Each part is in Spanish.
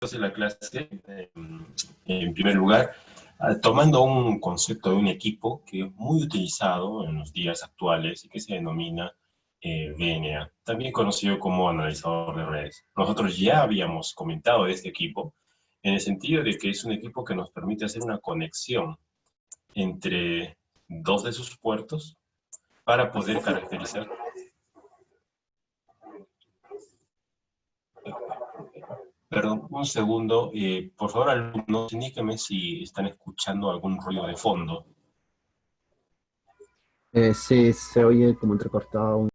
entonces la clase, en primer lugar, tomando un concepto de un equipo que es muy utilizado en los días actuales y que se denomina VNA, también conocido como analizador de redes. Nosotros ya habíamos comentado de este equipo en el sentido de que es un equipo que nos permite hacer una conexión entre dos de sus puertos para poder caracterizar. Perdón, un segundo. Por favor, alumnos, indíquenme si están escuchando algún ruido de fondo. Sí, se oye como entrecortado.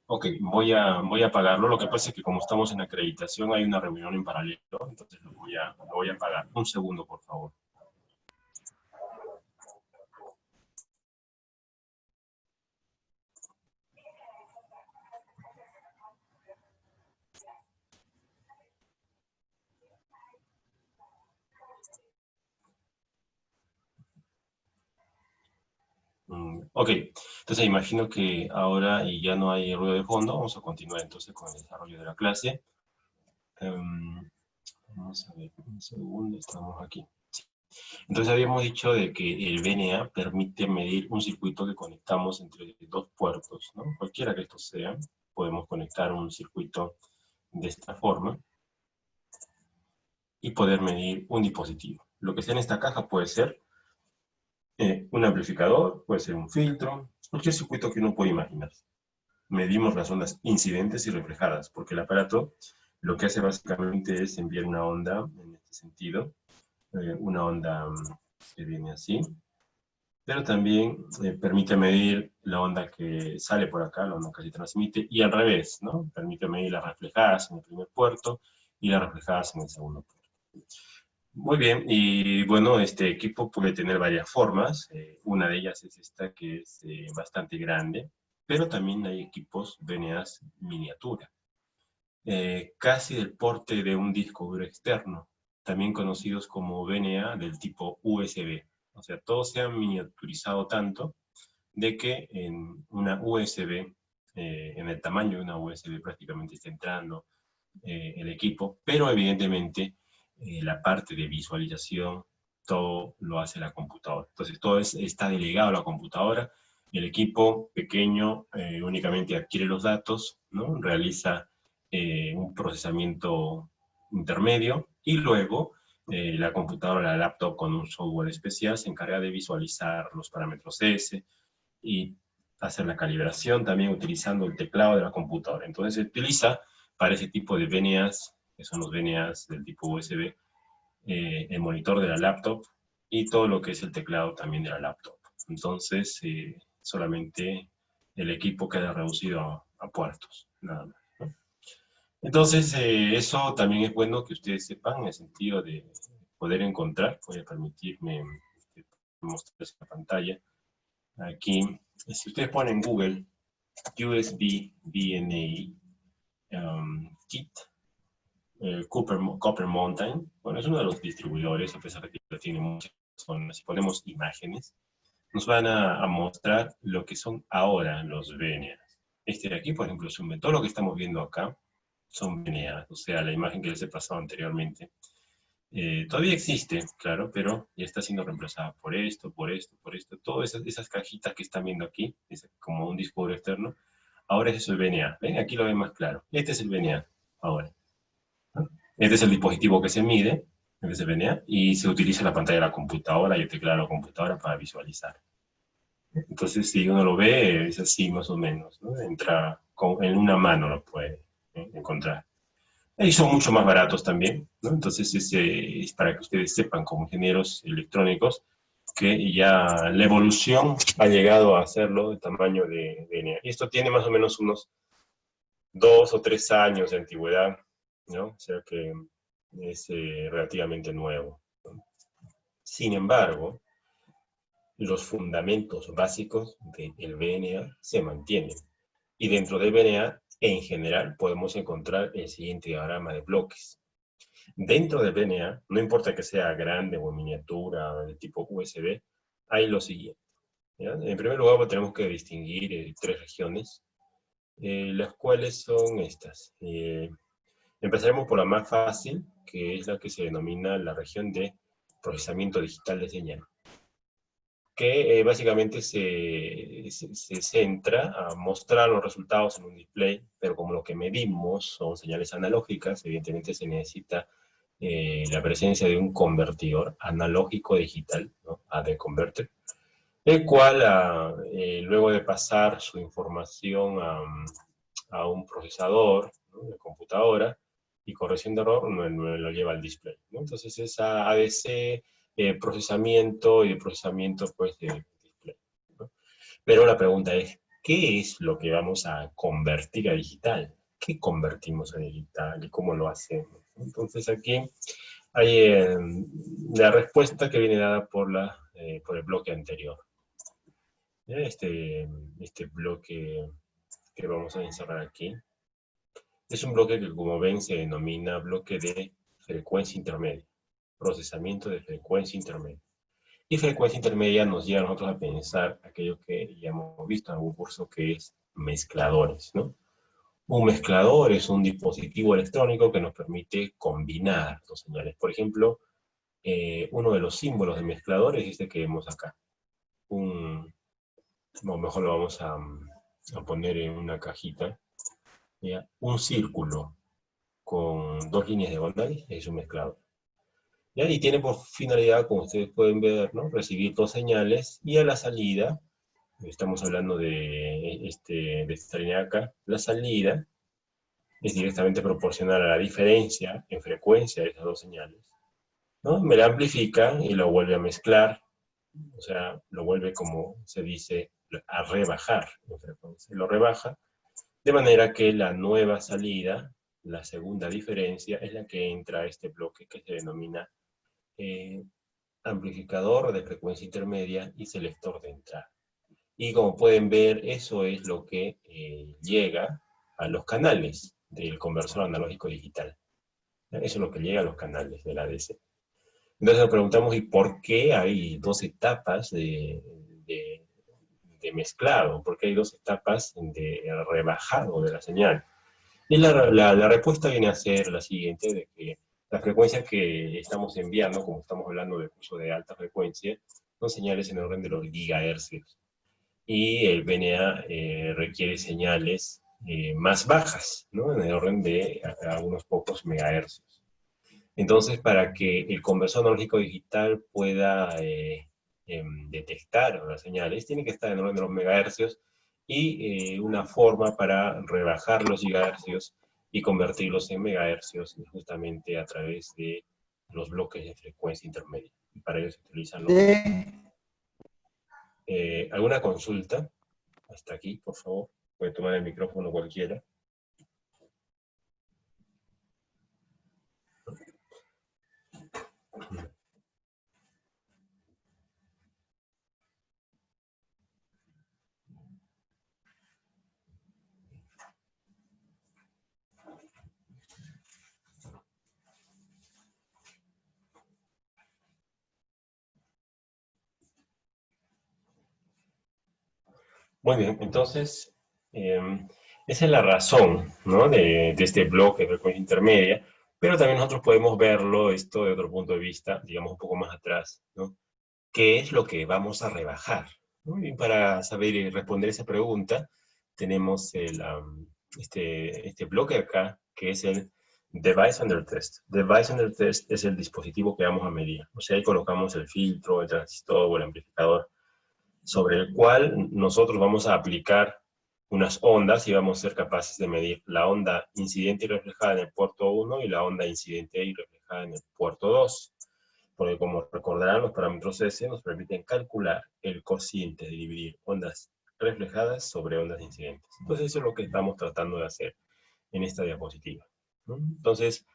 Ok, voy a apagarlo. Lo que pasa es que como estamos en acreditación, hay una reunión en paralelo, entonces lo voy a apagar. Un segundo, por favor. Ok, entonces imagino que ahora ya no hay ruido de fondo. Vamos a continuar entonces con el desarrollo de la clase. Vamos a ver, un segundo, estamos aquí. Sí. Entonces habíamos dicho de que el VNA permite medir un circuito que conectamos entre dos puertos, ¿no? Cualquiera que estos sean, podemos conectar un circuito de esta forma y poder medir un dispositivo. Lo que sea en esta caja puede ser un amplificador, puede ser un filtro, cualquier circuito que uno pueda imaginar. Medimos las ondas incidentes y reflejadas, porque el aparato lo que hace básicamente es enviar una onda en este sentido, una onda que viene así, pero también permite medir la onda que sale por acá, la onda que se transmite, y al revés, ¿no? Permite medir las reflejadas en el primer puerto y las reflejadas en el segundo puerto. Muy bien, y bueno, este equipo puede tener varias formas. Una de ellas es esta que es bastante grande, pero también hay equipos VNAs miniatura, casi del porte de un disco duro externo, también conocidos como VNA del tipo USB. O sea, todos se han miniaturizado tanto de que en una USB, en el tamaño de una USB prácticamente está entrando el equipo, pero evidentemente la parte de visualización, todo lo hace la computadora. Entonces todo está delegado a la computadora. El equipo pequeño únicamente adquiere los datos, ¿no? Realiza un procesamiento intermedio y luego la computadora, la laptop con un software especial se encarga de visualizar los parámetros S y hacer la calibración también utilizando el teclado de la computadora. Entonces se utiliza para ese tipo de VNAs, que son los VNAs del tipo USB, el monitor de la laptop y todo lo que es el teclado también de la laptop. Entonces, solamente el equipo queda reducido a puertos, nada más, ¿no? Entonces, eso también es bueno que ustedes sepan en el sentido de poder encontrar. Voy a permitirme mostrarles la pantalla. Aquí, si ustedes ponen en Google USB VNA Kit, Copper Mountain, bueno, es uno de los distribuidores, a pesar de que tiene muchas zonas. Si ponemos imágenes, nos van a mostrar lo que son ahora los VNAs. Este de aquí, por ejemplo, es todo lo que estamos viendo acá son VNAs, o sea, la imagen que les he pasado anteriormente. Todavía existe, claro, pero ya está siendo reemplazada por esto, por esto, por esto. Todas esas cajitas que están viendo aquí, es como un disco duro externo, ahora es el VNA. Ven, aquí lo ven más claro. Este es el VNA ahora, ¿no? Este es el dispositivo que se mide, este es el VNA, y se utiliza la pantalla de la computadora y el teclado de la computadora para visualizar. Entonces, si uno lo ve, es así más o menos, ¿no? Entra en una mano, lo puede encontrar. Y son mucho más baratos también, ¿no? Entonces, es para que ustedes sepan, como ingenieros electrónicos, que ya la evolución ha llegado a hacerlo de tamaño de NEA. Y esto tiene más o menos unos 2 o 3 años de antigüedad, ¿no? O sea que es relativamente nuevo, ¿no? Sin embargo, los fundamentos básicos del VNA se mantienen. Y dentro del VNA, en general, podemos encontrar el siguiente diagrama de bloques. Dentro del VNA, no importa que sea grande o miniatura, de tipo USB, hay lo siguiente, ¿ya? En primer lugar, pues, tenemos que distinguir 3 regiones, las cuales son estas. Empezaremos por la más fácil, que es la que se denomina la región de procesamiento digital de señal, que básicamente se centra a mostrar los resultados en un display, pero como lo que medimos son señales analógicas, evidentemente se necesita la presencia de un convertidor analógico digital, ¿no? AD converter, el cual luego de pasar su información a un procesador, ¿no?, de computadora, y corrección de error me lo lleva al display, ¿no? Entonces es ADC, procesamiento y de procesamiento pues de display, ¿no? Pero la pregunta es, ¿qué es lo que vamos a convertir a digital? ¿Qué convertimos a digital y cómo lo hacemos? Entonces aquí hay la respuesta que viene dada por el bloque anterior. Este bloque que vamos a insertar aquí es un bloque que, como ven, se denomina bloque de frecuencia intermedia, procesamiento de frecuencia intermedia. Y frecuencia intermedia nos lleva a nosotros a pensar aquello que ya hemos visto en algún curso, que es mezcladores, ¿no? Un mezclador es un dispositivo electrónico que nos permite combinar dos señales. Por ejemplo, uno de los símbolos de mezclador es este que vemos acá. Mejor lo vamos a poner en una cajita. ¿Ya? Un círculo con dos líneas diagonales es un mezclador. ¿Ya? Y tiene por finalidad, como ustedes pueden ver, ¿no?, recibir dos señales, y a la salida, estamos hablando de esta línea de acá, la salida es directamente proporcional a la diferencia en frecuencia de esas dos señales, ¿no? Me la amplifica y lo vuelve a mezclar, o sea, lo vuelve, como se dice, a rebajar en frecuencia. Lo rebaja de manera que la nueva salida, la segunda diferencia, es la que entra a este bloque que se denomina amplificador de frecuencia intermedia y selector de entrada. Y como pueden ver, eso es lo que llega a los canales del conversor analógico digital. Eso es lo que llega a los canales del ADC. Entonces nos preguntamos, ¿y por qué hay dos etapas de mezclado? ¿Por qué hay dos etapas de rebajado de la señal? Y la respuesta viene a ser la siguiente, de que la frecuencia que estamos enviando, como estamos hablando de curso de alta frecuencia, son señales en el orden de los gigahercios. Y el VNA requiere señales más bajas, ¿no?, en el orden de algunos pocos megahercios. Entonces, para que el conversor analógico digital pueda detectar las señales, tiene que estar en el orden de los megahercios, y una forma para rebajar los gigahercios y convertirlos en megahercios es justamente a través de los bloques de frecuencia intermedia. Y para ello se utilizan los... ¿Alguna consulta? Hasta aquí, por favor. Puede tomar el micrófono cualquiera. Muy bien, entonces, esa es la razón, ¿no?, de este bloque de frecuencia intermedia, pero también nosotros podemos verlo esto de otro punto de vista, digamos un poco más atrás, ¿no? ¿Qué es lo que vamos a rebajar? ¿No? Y para saber y responder esa pregunta, tenemos este bloque acá, que es el Device Under Test. Device Under Test es el dispositivo que vamos a medir. O sea, ahí colocamos el filtro, el transistor o el amplificador, sobre el cual nosotros vamos a aplicar unas ondas y vamos a ser capaces de medir la onda incidente y reflejada en el puerto 1 y la onda incidente y reflejada en el puerto 2. Porque, como recordarán, los parámetros S nos permiten calcular el cociente de dividir ondas reflejadas sobre ondas incidentes. Entonces eso es lo que estamos tratando de hacer en esta diapositiva, ¿no? Entonces,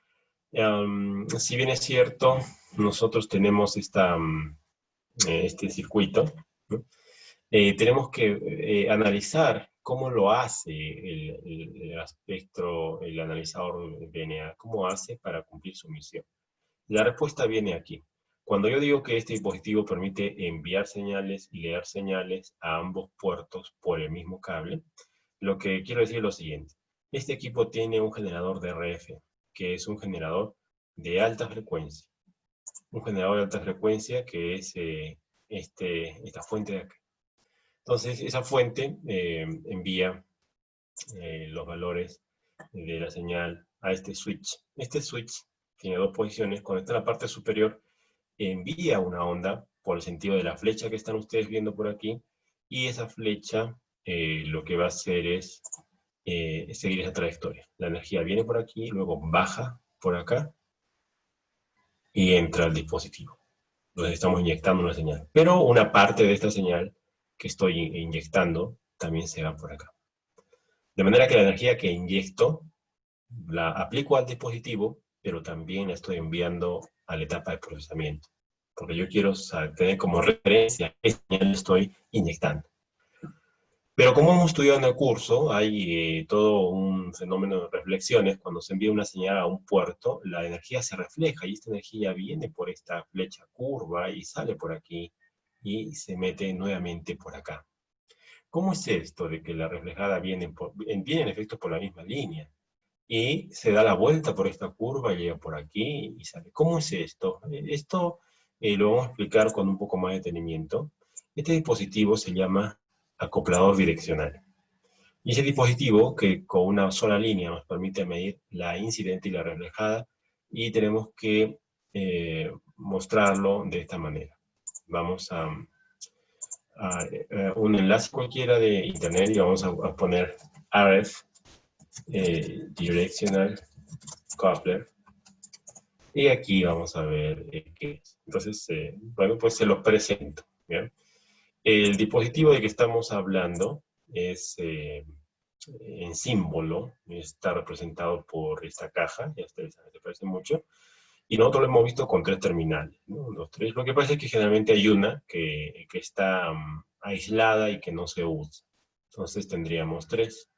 si bien es cierto, nosotros tenemos este circuito, ¿no? Tenemos que analizar cómo lo hace el analizador de VNA, cómo hace para cumplir su misión. La respuesta viene aquí. Cuando yo digo que este dispositivo permite enviar señales y leer señales a ambos puertos por el mismo cable, lo que quiero decir es lo siguiente. Este equipo tiene un generador de RF, que es un generador de alta frecuencia. Un generador de alta frecuencia que es esta fuente de acá. Entonces, esa fuente envía los valores de la señal a este switch. Este switch tiene dos posiciones. Cuando está en la parte superior, envía una onda por el sentido de la flecha que están ustedes viendo por aquí, y esa flecha lo que va a hacer es seguir esa trayectoria. La energía viene por aquí, luego baja por acá, y entra al dispositivo. Entonces estamos inyectando una señal. Pero una parte de esta señal que estoy inyectando también se va por acá. De manera que la energía que inyecto la aplico al dispositivo, pero también la estoy enviando a la etapa de procesamiento. Porque yo quiero tener como referencia qué señal estoy inyectando. Pero como hemos estudiado en el curso, hay todo un fenómeno de reflexiones. Cuando se envía una señal a un puerto, la energía se refleja y esta energía viene por esta flecha curva y sale por aquí y se mete nuevamente por acá. ¿Cómo es esto de que la reflejada viene en efecto por la misma línea? Y se da la vuelta por esta curva, llega por aquí y sale. ¿Cómo es esto? Esto lo vamos a explicar con un poco más de detenimiento. Este dispositivo se llama acoplador direccional. Y ese dispositivo que con una sola línea nos permite medir la incidente y la reflejada, y tenemos que mostrarlo de esta manera. Vamos a un enlace cualquiera de internet y vamos a poner RF Directional Coupler, y aquí vamos a ver qué es. Entonces, bueno, pues se los presento. ¿Bien? El dispositivo de que estamos hablando es en símbolo, está representado por esta caja, ya ustedes saben, se parece mucho, y nosotros lo hemos visto con tres terminales, ¿no? Los tres. Lo que pasa es que generalmente hay una que está aislada y que no se usa. Entonces tendríamos tres,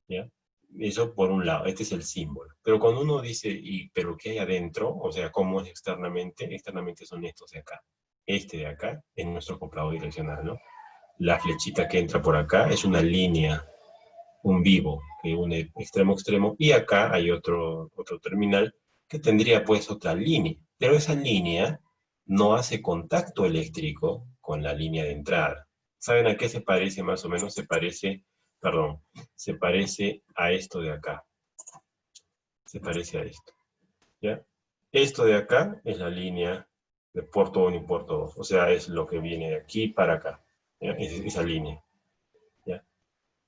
¿ya? Eso por un lado, este es el símbolo. Pero cuando uno dice, ¿pero qué hay adentro? O sea, ¿cómo es externamente? Externamente son estos de acá. Este de acá es nuestro acoplador direccional, ¿no? La flechita que entra por acá es una línea, un vivo, que une extremo a extremo, y acá hay otro terminal que tendría pues otra línea. Pero esa línea no hace contacto eléctrico con la línea de entrada. ¿Saben a qué se parece más o menos? Se parece a esto de acá. Se parece a esto, ¿ya? Esto de acá es la línea de puerto 1 y puerto 2. O sea, es lo que viene de aquí para acá, ¿ya? Esa línea, ¿ya?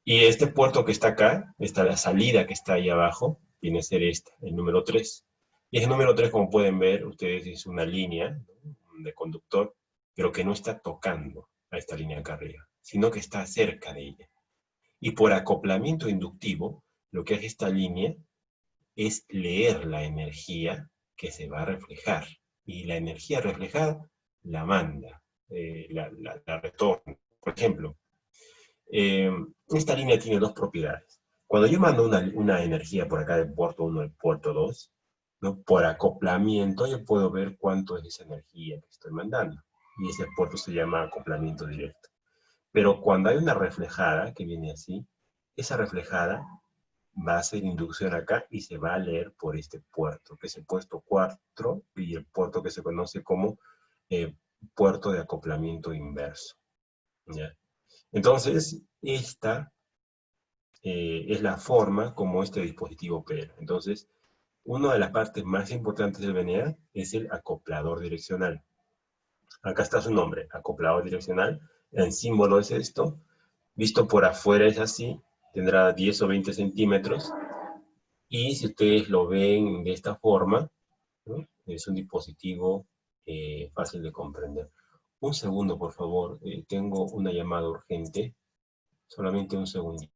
Y este puerto que está acá, la salida que está ahí abajo, viene a ser esta, el número 3. Y ese número 3, como pueden ver, ustedes es una línea, ¿no?, de conductor, pero que no está tocando a esta línea acá arriba, sino que está cerca de ella. Y por acoplamiento inductivo, lo que hace esta línea es leer la energía que se va a reflejar. Y la energía reflejada la manda, la retorna. Por ejemplo, esta línea tiene dos propiedades. Cuando yo mando una energía por acá del puerto 1 al puerto 2, ¿no?, por acoplamiento yo puedo ver cuánto es esa energía que estoy mandando. Y ese puerto se llama acoplamiento directo. Pero cuando hay una reflejada que viene así, esa reflejada va a hacer inducción acá y se va a leer por este puerto, que es el puerto 4 y el puerto que se conoce como puerto de acoplamiento inverso, ¿ya? Entonces, esta es la forma como este dispositivo opera. Entonces, una de las partes más importantes del VNA es el acoplador direccional. Acá está su nombre, acoplador direccional. El símbolo es esto. Visto por afuera es así, tendrá 10 o 20 centímetros. Y si ustedes lo ven de esta forma, ¿no?, es un dispositivo fácil de comprender. Un segundo, por favor. Tengo una llamada urgente. Solamente un segundo.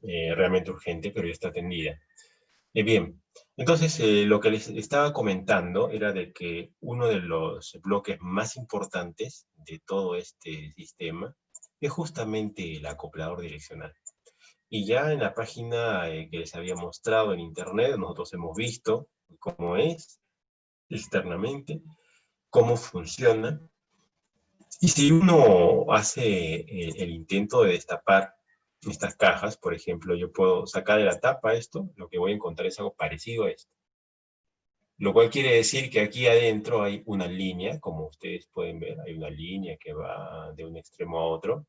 realmente urgente, pero ya está atendida. Bien, entonces lo que les estaba comentando era de que uno de los bloques más importantes de todo este sistema es justamente el acoplador direccional. Y ya en la página que les había mostrado en internet, nosotros hemos visto cómo es externamente, cómo funciona. Y si uno hace el intento de destapar estas cajas, por ejemplo, yo puedo sacar de la tapa esto, lo que voy a encontrar es algo parecido a esto. Lo cual quiere decir que aquí adentro hay una línea, como ustedes pueden ver, hay una línea que va de un extremo a otro.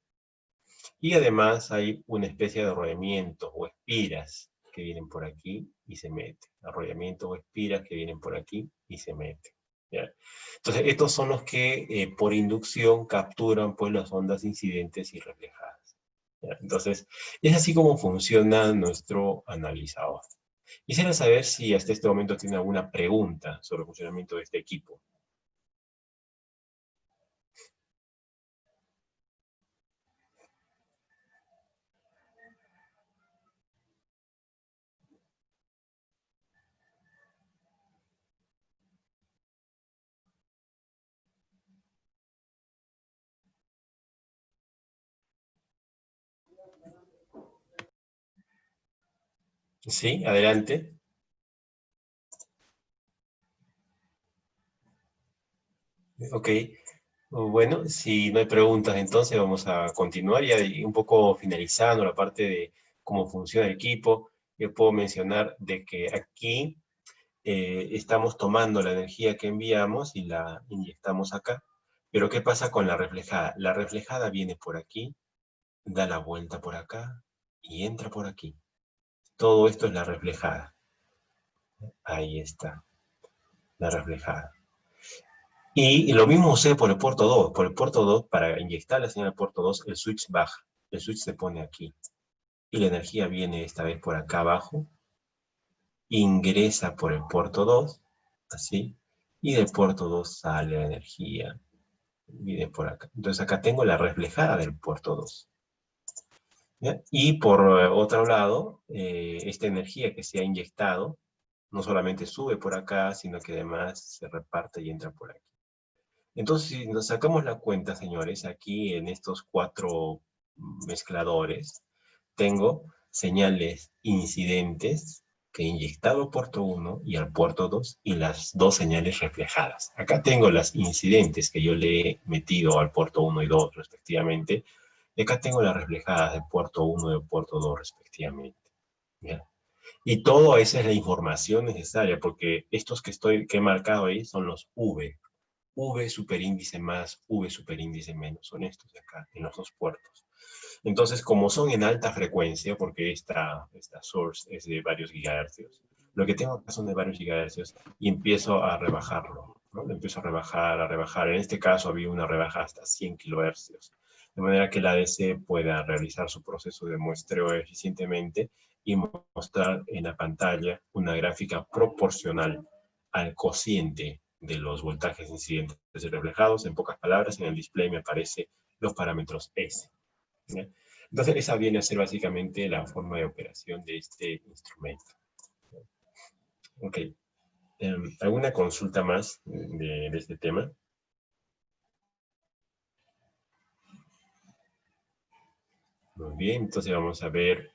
Y además hay una especie de arrollamientos o espiras que vienen por aquí y se meten. Arrollamientos o espiras que vienen por aquí y se meten. ¿Ya? Entonces, estos son los que por inducción capturan pues, las ondas incidentes y reflejadas. ¿Ya? Entonces, es así como funciona nuestro analizador. Quisiera saber si hasta este momento tiene alguna pregunta sobre el funcionamiento de este equipo. Sí, adelante. Ok. Bueno, si no hay preguntas, entonces vamos a continuar ya un poco finalizando la parte de cómo funciona el equipo. Yo puedo mencionar de que aquí estamos tomando la energía que enviamos y la inyectamos acá. Pero ¿qué pasa con la reflejada? La reflejada viene por aquí, da la vuelta por acá y entra por aquí. Todo esto es la reflejada. Ahí está, la reflejada. Y lo mismo sucede por el puerto 2. Por el puerto 2, para inyectar la señal al puerto 2, el switch baja. El switch se pone aquí. Y la energía viene esta vez por acá abajo. Ingresa por el puerto 2, así. Y del puerto 2 sale la energía. Viene por acá. Entonces acá tengo la reflejada del puerto 2. ¿Ya? Y por otro lado, esta energía que se ha inyectado, no solamente sube por acá, sino que además se reparte y entra por aquí. Entonces, si nos sacamos la cuenta, señores, aquí en estos 4 mezcladores, tengo señales incidentes que he inyectado al puerto 1 y al puerto 2 y las 2 señales reflejadas. Acá tengo las incidentes que yo le he metido al puerto 1 y 2 respectivamente, y acá tengo las reflejadas del puerto 1 y del puerto 2 respectivamente. ¿Ya? Y toda esa es la información necesaria, porque estos que he marcado ahí son los V. V superíndice más, V superíndice menos, son estos de acá, en los 2 puertos. Entonces, como son en alta frecuencia, porque esta source es de varios gigahercios, lo que tengo acá son de varios gigahercios y empiezo a rebajarlo, ¿no? Lo empiezo a rebajar, a rebajar. En este caso había una rebaja hasta 100 kilohercios, de manera que la ADC pueda realizar su proceso de muestreo eficientemente y mostrar en la pantalla una gráfica proporcional al cociente de los voltajes incidentes y reflejados. En pocas palabras, en el display me aparecen los parámetros S. ¿Ya? Entonces, esa viene a ser básicamente la forma de operación de este instrumento. Ok. ¿Alguna consulta más de este tema? Muy bien, entonces vamos a ver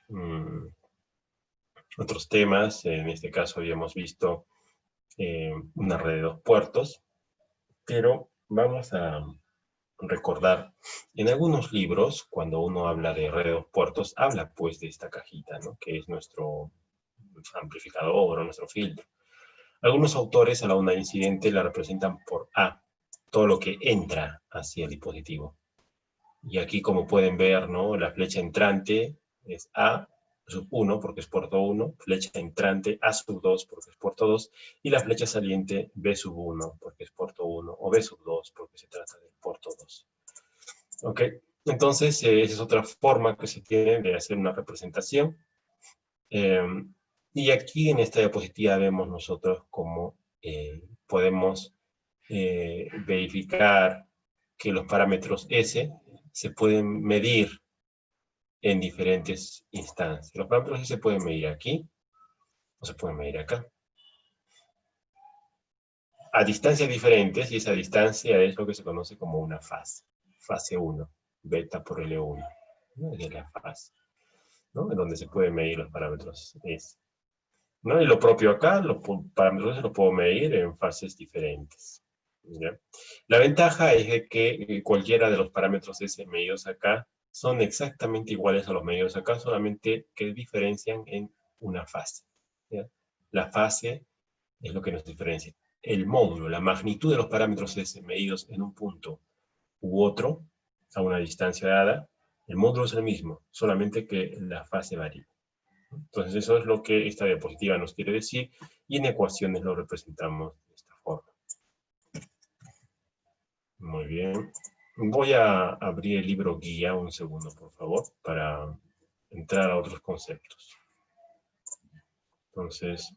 otros temas. En este caso habíamos visto una red de 2 puertos, pero vamos a recordar, en algunos libros, cuando uno habla de red de 2 puertos, habla pues de esta cajita, ¿no? Que es nuestro amplificador o nuestro filtro. Algunos autores a la onda incidente la representan por A, todo lo que entra hacia el dispositivo. Y aquí, como pueden ver, ¿no? La flecha entrante es A sub 1 porque es puerto 1, flecha entrante A sub 2 porque es puerto 2, y la flecha saliente B sub 1 porque es puerto 1, o B sub 2 porque se trata del puerto 2. ¿Ok? Entonces, esa es otra forma que se tiene de hacer una representación. Y aquí en esta diapositiva vemos nosotros cómo podemos verificar que los parámetros S se pueden medir en diferentes instancias. Los parámetros S se pueden medir aquí, o se pueden medir acá. A distancias diferentes, y esa distancia es lo que se conoce como una fase. Fase 1, beta por L1, ¿no? Es la fase, ¿no? En donde se pueden medir los parámetros S, ¿no? Y lo propio acá, los parámetros S los puedo medir en fases diferentes, ¿ya? La ventaja es de que cualquiera de los parámetros S medidos acá son exactamente iguales a los medidos acá, solamente que diferencian en una fase, ¿ya? La fase es lo que nos diferencia. El módulo, la magnitud de los parámetros S medidos en un punto u otro, a una distancia dada, el módulo es el mismo, solamente que la fase varía. Entonces eso es lo que esta diapositiva nos quiere decir, y en ecuaciones lo representamos de esta forma. Muy bien. Voy a abrir el libro guía un segundo, por favor, para entrar a otros conceptos. Entonces,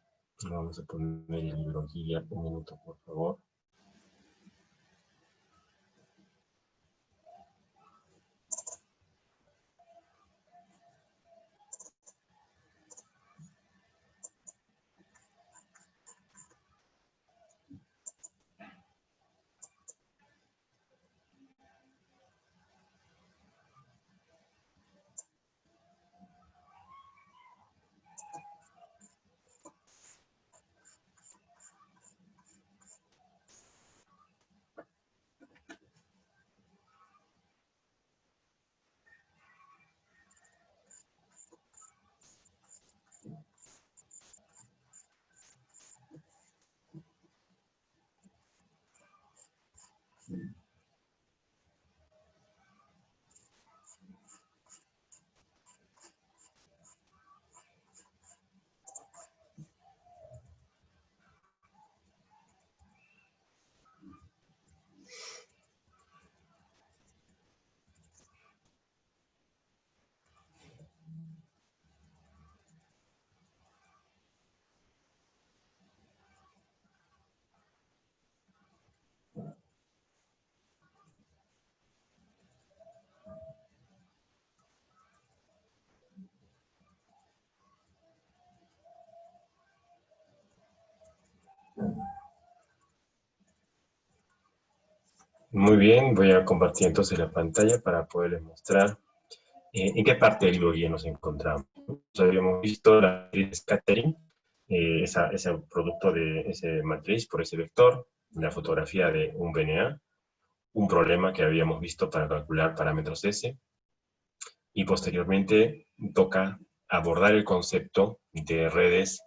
vamos a poner el libro guía un minuto, por favor. Muy bien, voy a compartir entonces la pantalla para poderles mostrar en qué parte del libro guía nos encontramos. Habíamos visto la matriz scattering, ese producto de esa matriz por ese vector, la fotografía de un BNA, un problema que habíamos visto para calcular parámetros S, y posteriormente toca abordar el concepto de redes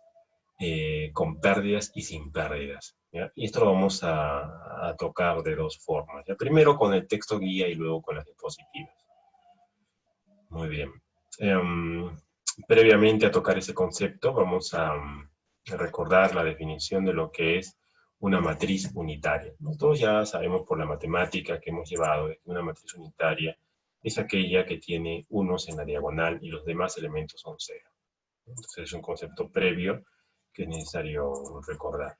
con pérdidas y sin pérdidas, ¿ya? Y esto lo vamos a tocar de dos formas, ¿ya? Primero con el texto guía y luego con las diapositivas. Muy bien. Previamente a tocar ese concepto, vamos a recordar la definición de lo que es una matriz unitaria. Nosotros ya sabemos por la matemática que hemos llevado que una matriz unitaria es aquella que tiene unos en la diagonal y los demás elementos son cero. Entonces es un concepto previo que es necesario recordar.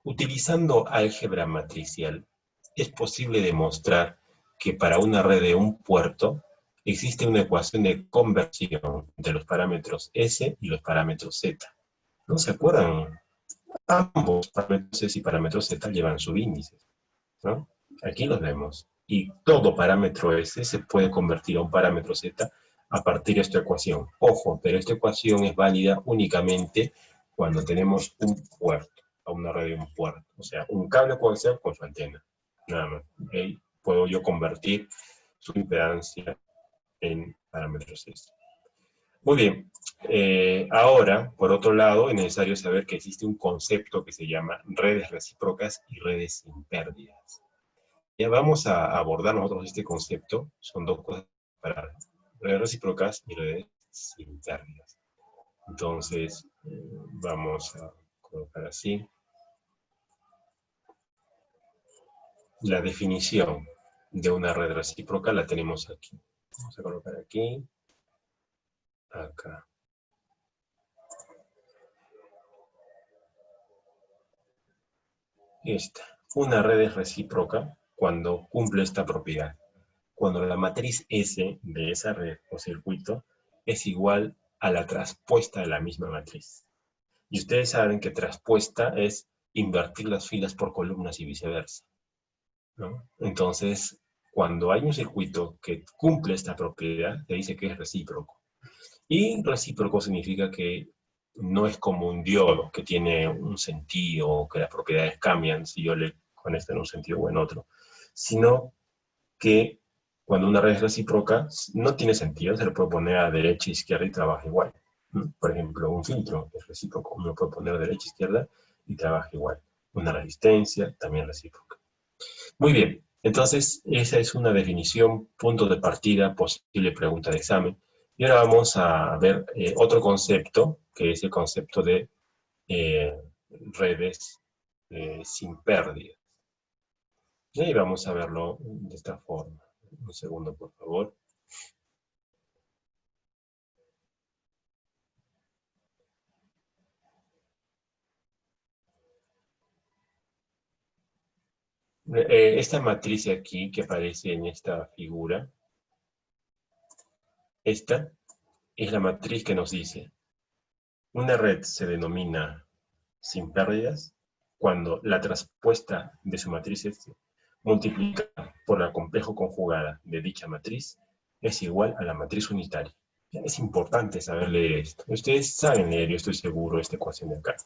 Utilizando álgebra matricial, es posible demostrar que para una red de un puerto existe una ecuación de conversión de los parámetros S y los parámetros Z. ¿No se acuerdan? Ambos parámetros S y parámetros Z llevan subíndices, ¿no? Aquí los vemos. Y todo parámetro S se puede convertir a un parámetro Z a partir de esta ecuación. Ojo, pero esta ecuación es válida únicamente cuando tenemos un puerto, a una red de un puerto. O sea, un cable puede ser con su antena, nada más. ¿Okay? Puedo yo convertir su impedancia en parámetros S. Muy bien. Ahora, por otro lado, es necesario saber que existe un concepto que se llama redes recíprocas y redes sin pérdidas. Ya vamos a abordar nosotros este concepto. Son dos cosas para redes recíprocas y redes sin pérdidas. Entonces, vamos a colocar así. La definición de una red recíproca la tenemos aquí. Vamos a colocar aquí, acá. Esta. Una red es recíproca cuando cumple esta propiedad. cuando la matriz S de esa red o circuito es igual a la traspuesta de la misma matriz. Y ustedes saben que traspuesta es invertir las filas por columnas y viceversa, ¿no? Entonces, cuando hay un circuito que cumple esta propiedad, se dice que es recíproco. Y recíproco significa que no es como un diodo, que tiene un sentido, o que las propiedades cambian si yo le conecto en un sentido o en otro, sino que cuando una red es recíproca, no tiene sentido, se le puede poner a derecha e izquierda y trabaja igual. Por ejemplo, un filtro es recíproco, uno puede poner a derecha e izquierda y trabaja igual. Una resistencia también recíproca. Muy bien, entonces esa es una definición, punto de partida, posible pregunta de examen. Y ahora vamos a ver otro concepto, que es el concepto de redes sin pérdida. Y vamos a verlo de esta forma. Un segundo, por favor. Esta matriz aquí que aparece en esta figura, esta es la matriz que nos dice, una red se denomina sin pérdidas cuando la traspuesta de su matriz S multiplicada por la complejo conjugada de dicha matriz es igual a la matriz unitaria. Es importante saber leer esto. Ustedes saben leer, yo estoy seguro, esta ecuación de acá.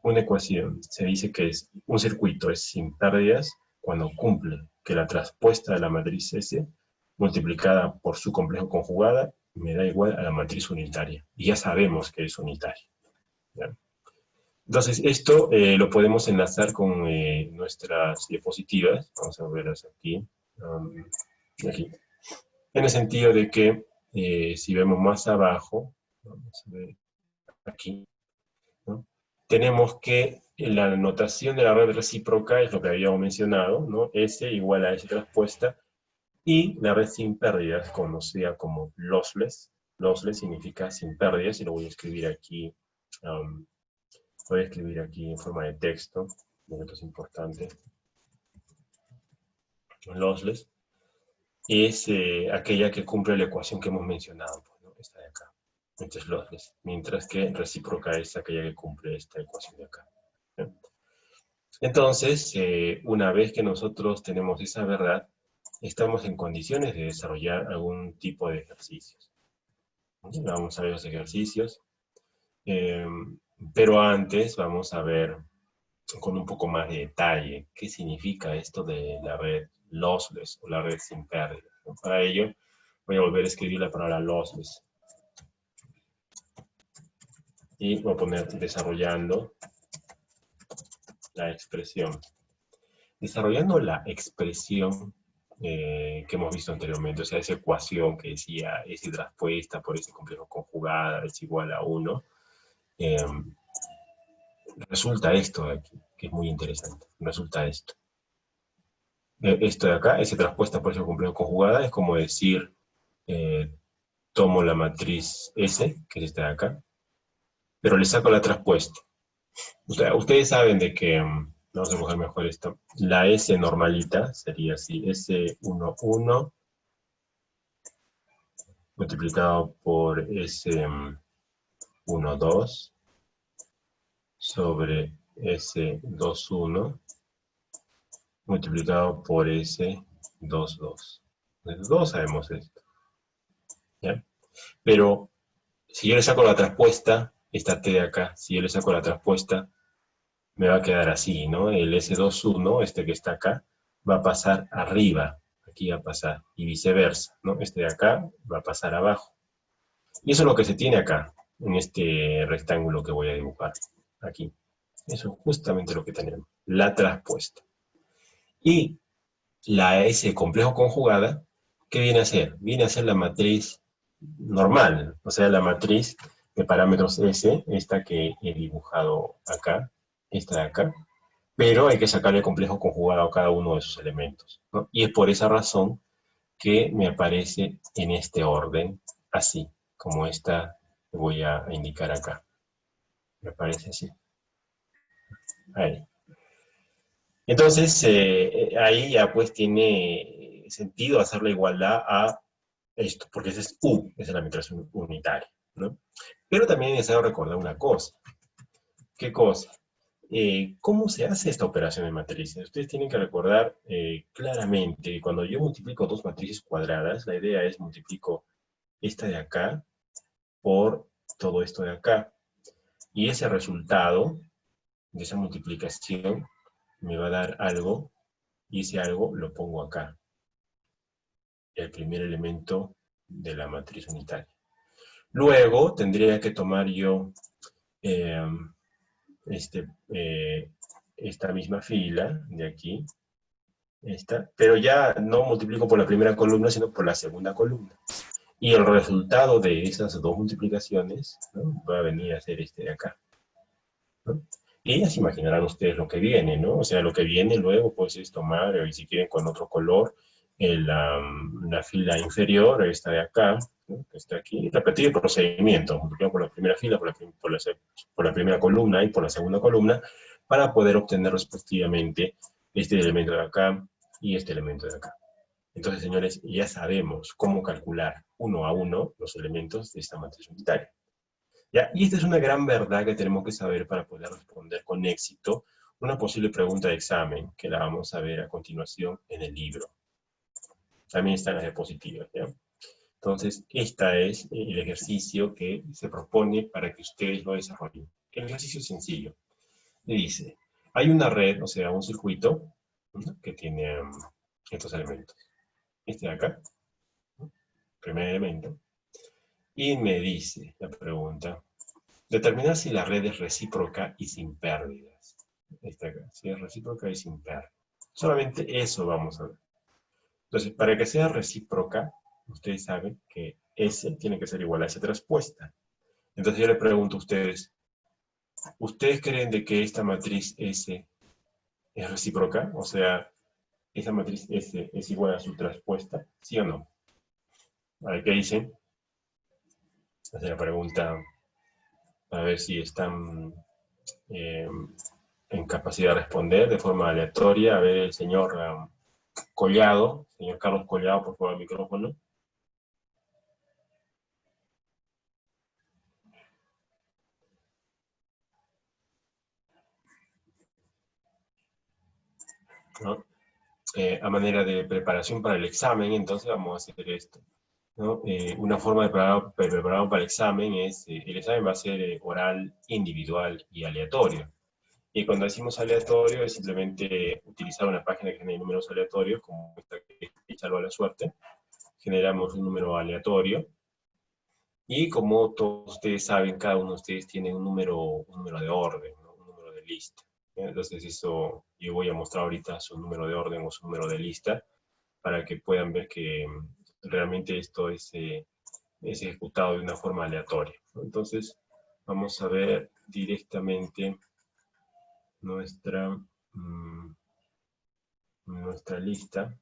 Una ecuación se dice que un circuito es sin pérdidas cuando cumple que la traspuesta de la matriz S multiplicada por su complejo conjugada me da igual a la matriz unitaria. Y ya sabemos que es unitaria, ¿ya? Entonces, esto lo podemos enlazar con nuestras diapositivas. Vamos a verlas aquí. Aquí. En el sentido de que, si vemos más abajo, vamos a ver aquí, ¿no? Tenemos que la notación de la red recíproca es lo que habíamos mencionado, ¿no? S igual a S traspuesta, y la red sin pérdidas, conocida como lossless. Lossless significa sin pérdidas, y lo voy a escribir aquí. Voy a escribir aquí en forma de texto, porque esto es importante. Lossless es aquella que cumple la ecuación que hemos mencionado, ¿no? Esta de acá. Esta es lossless, mientras que recíproca es aquella que cumple esta ecuación de acá, ¿sí? Entonces, una vez que nosotros tenemos esa verdad, estamos en condiciones de desarrollar algún tipo de ejercicios. Vamos a ver los ejercicios, pero antes vamos a ver con un poco más de detalle qué significa esto de la red lossless o la red sin pérdida. Para ello, voy a volver a escribir la palabra lossless. Y voy a poner desarrollando la expresión. Desarrollando la expresión que hemos visto anteriormente, o sea, esa ecuación que decía S traspuesta por S complejo conjugada es igual a 1, resulta esto de aquí, que es muy interesante. Resulta esto. Esto de acá, S traspuesta por S complejo conjugada, es como decir, tomo la matriz S, que es esta de acá, pero le saco la traspuesta. Ustedes saben de que, vamos a dibujar mejor esto, la S normalita sería así, S11 multiplicado por S12 sobre S21 multiplicado por S22. Todos sabemos esto, ¿ya? Pero si yo le saco la traspuesta, esta T de acá, si yo le saco la traspuesta, me va a quedar así, ¿no? El S21, este que está acá, va a pasar arriba, aquí va a pasar, y viceversa, ¿no? Este de acá va a pasar abajo. Y eso es lo que se tiene acá, en este rectángulo que voy a dibujar, aquí. Eso es justamente lo que tenemos, la traspuesta. Y la S complejo conjugada, ¿qué viene a ser? Viene a ser la matriz normal, o sea, la matriz de parámetros S, esta que he dibujado acá, esta de acá, pero hay que sacarle complejo conjugado a cada uno de sus elementos, ¿no? Y es por esa razón que me aparece en este orden, así, como esta que voy a indicar acá. Me aparece así. Ahí. Entonces, ahí ya pues tiene sentido hacer la igualdad a esto, porque ese es U, esa es la matriz unitaria, ¿no? Pero también es necesario recordar una cosa. ¿Qué cosa? ¿Cómo se hace esta operación de matrices? Ustedes tienen que recordar claramente que cuando yo multiplico dos matrices cuadradas, la idea es multiplico esta de acá por todo esto de acá. Y ese resultado de esa multiplicación me va a dar algo, y ese algo lo pongo acá. El primer elemento de la matriz unitaria. Luego tendría que tomar yo esta misma fila de aquí, pero ya no multiplico por la primera columna, sino por la segunda columna. Y el resultado de esas dos multiplicaciones, ¿no?, va a venir a ser este de acá, ¿no? Y ya se imaginarán ustedes lo que viene, ¿no? O sea, lo que viene luego, pues, es tomar, y si quieren con otro color, la fila inferior, esta de acá, ¿no?, que está aquí, repetir el procedimiento, multiplicar por la primera fila, por la primera columna y por la segunda columna, para poder obtener respectivamente este elemento de acá y este elemento de acá. Entonces, señores, ya sabemos cómo calcular uno a uno los elementos de esta matriz unitaria. ¿Ya? Y esta es una gran verdad que tenemos que saber para poder responder con éxito una posible pregunta de examen, que la vamos a ver a continuación en el libro. También están las diapositivas, ¿ya? Entonces, este es el ejercicio que se propone para que ustedes lo desarrollen. El ejercicio es sencillo. Le dice, hay una red, o sea, un circuito, ¿no?, que tiene estos elementos. Este de acá, ¿no?, primer elemento. Y me dice la pregunta, determinar si la red es recíproca y sin pérdidas. Esta acá, si es recíproca y sin pérdidas. Solamente eso vamos a ver. Entonces, para que sea recíproca, ustedes saben que S tiene que ser igual a S traspuesta. Entonces yo le pregunto a ustedes, ¿ustedes creen de que esta matriz S es recíproca? O sea, ¿esa matriz S es igual a su traspuesta? ¿Sí o no? A ver, ¿qué dicen? Hacer la pregunta a ver si están en capacidad de responder de forma aleatoria. A ver, el señor Collado, señor Carlos Collado, por favor, el micrófono. ¿No? A manera de preparación para el examen, entonces vamos a hacer esto, ¿no? Una forma de preparar para el examen es, el examen va a ser oral, individual y aleatorio. Y cuando decimos aleatorio es simplemente utilizar una página que tiene números aleatorios, como esta que es echarlo a la suerte. Generamos un número aleatorio. Y como todos ustedes saben, cada uno de ustedes tiene un número de orden, ¿no?, un número de lista. Entonces eso, yo voy a mostrar ahorita su número de orden o su número de lista, para que puedan ver que realmente esto es ejecutado de una forma aleatoria, ¿no? Entonces, vamos a ver directamente nuestra lista.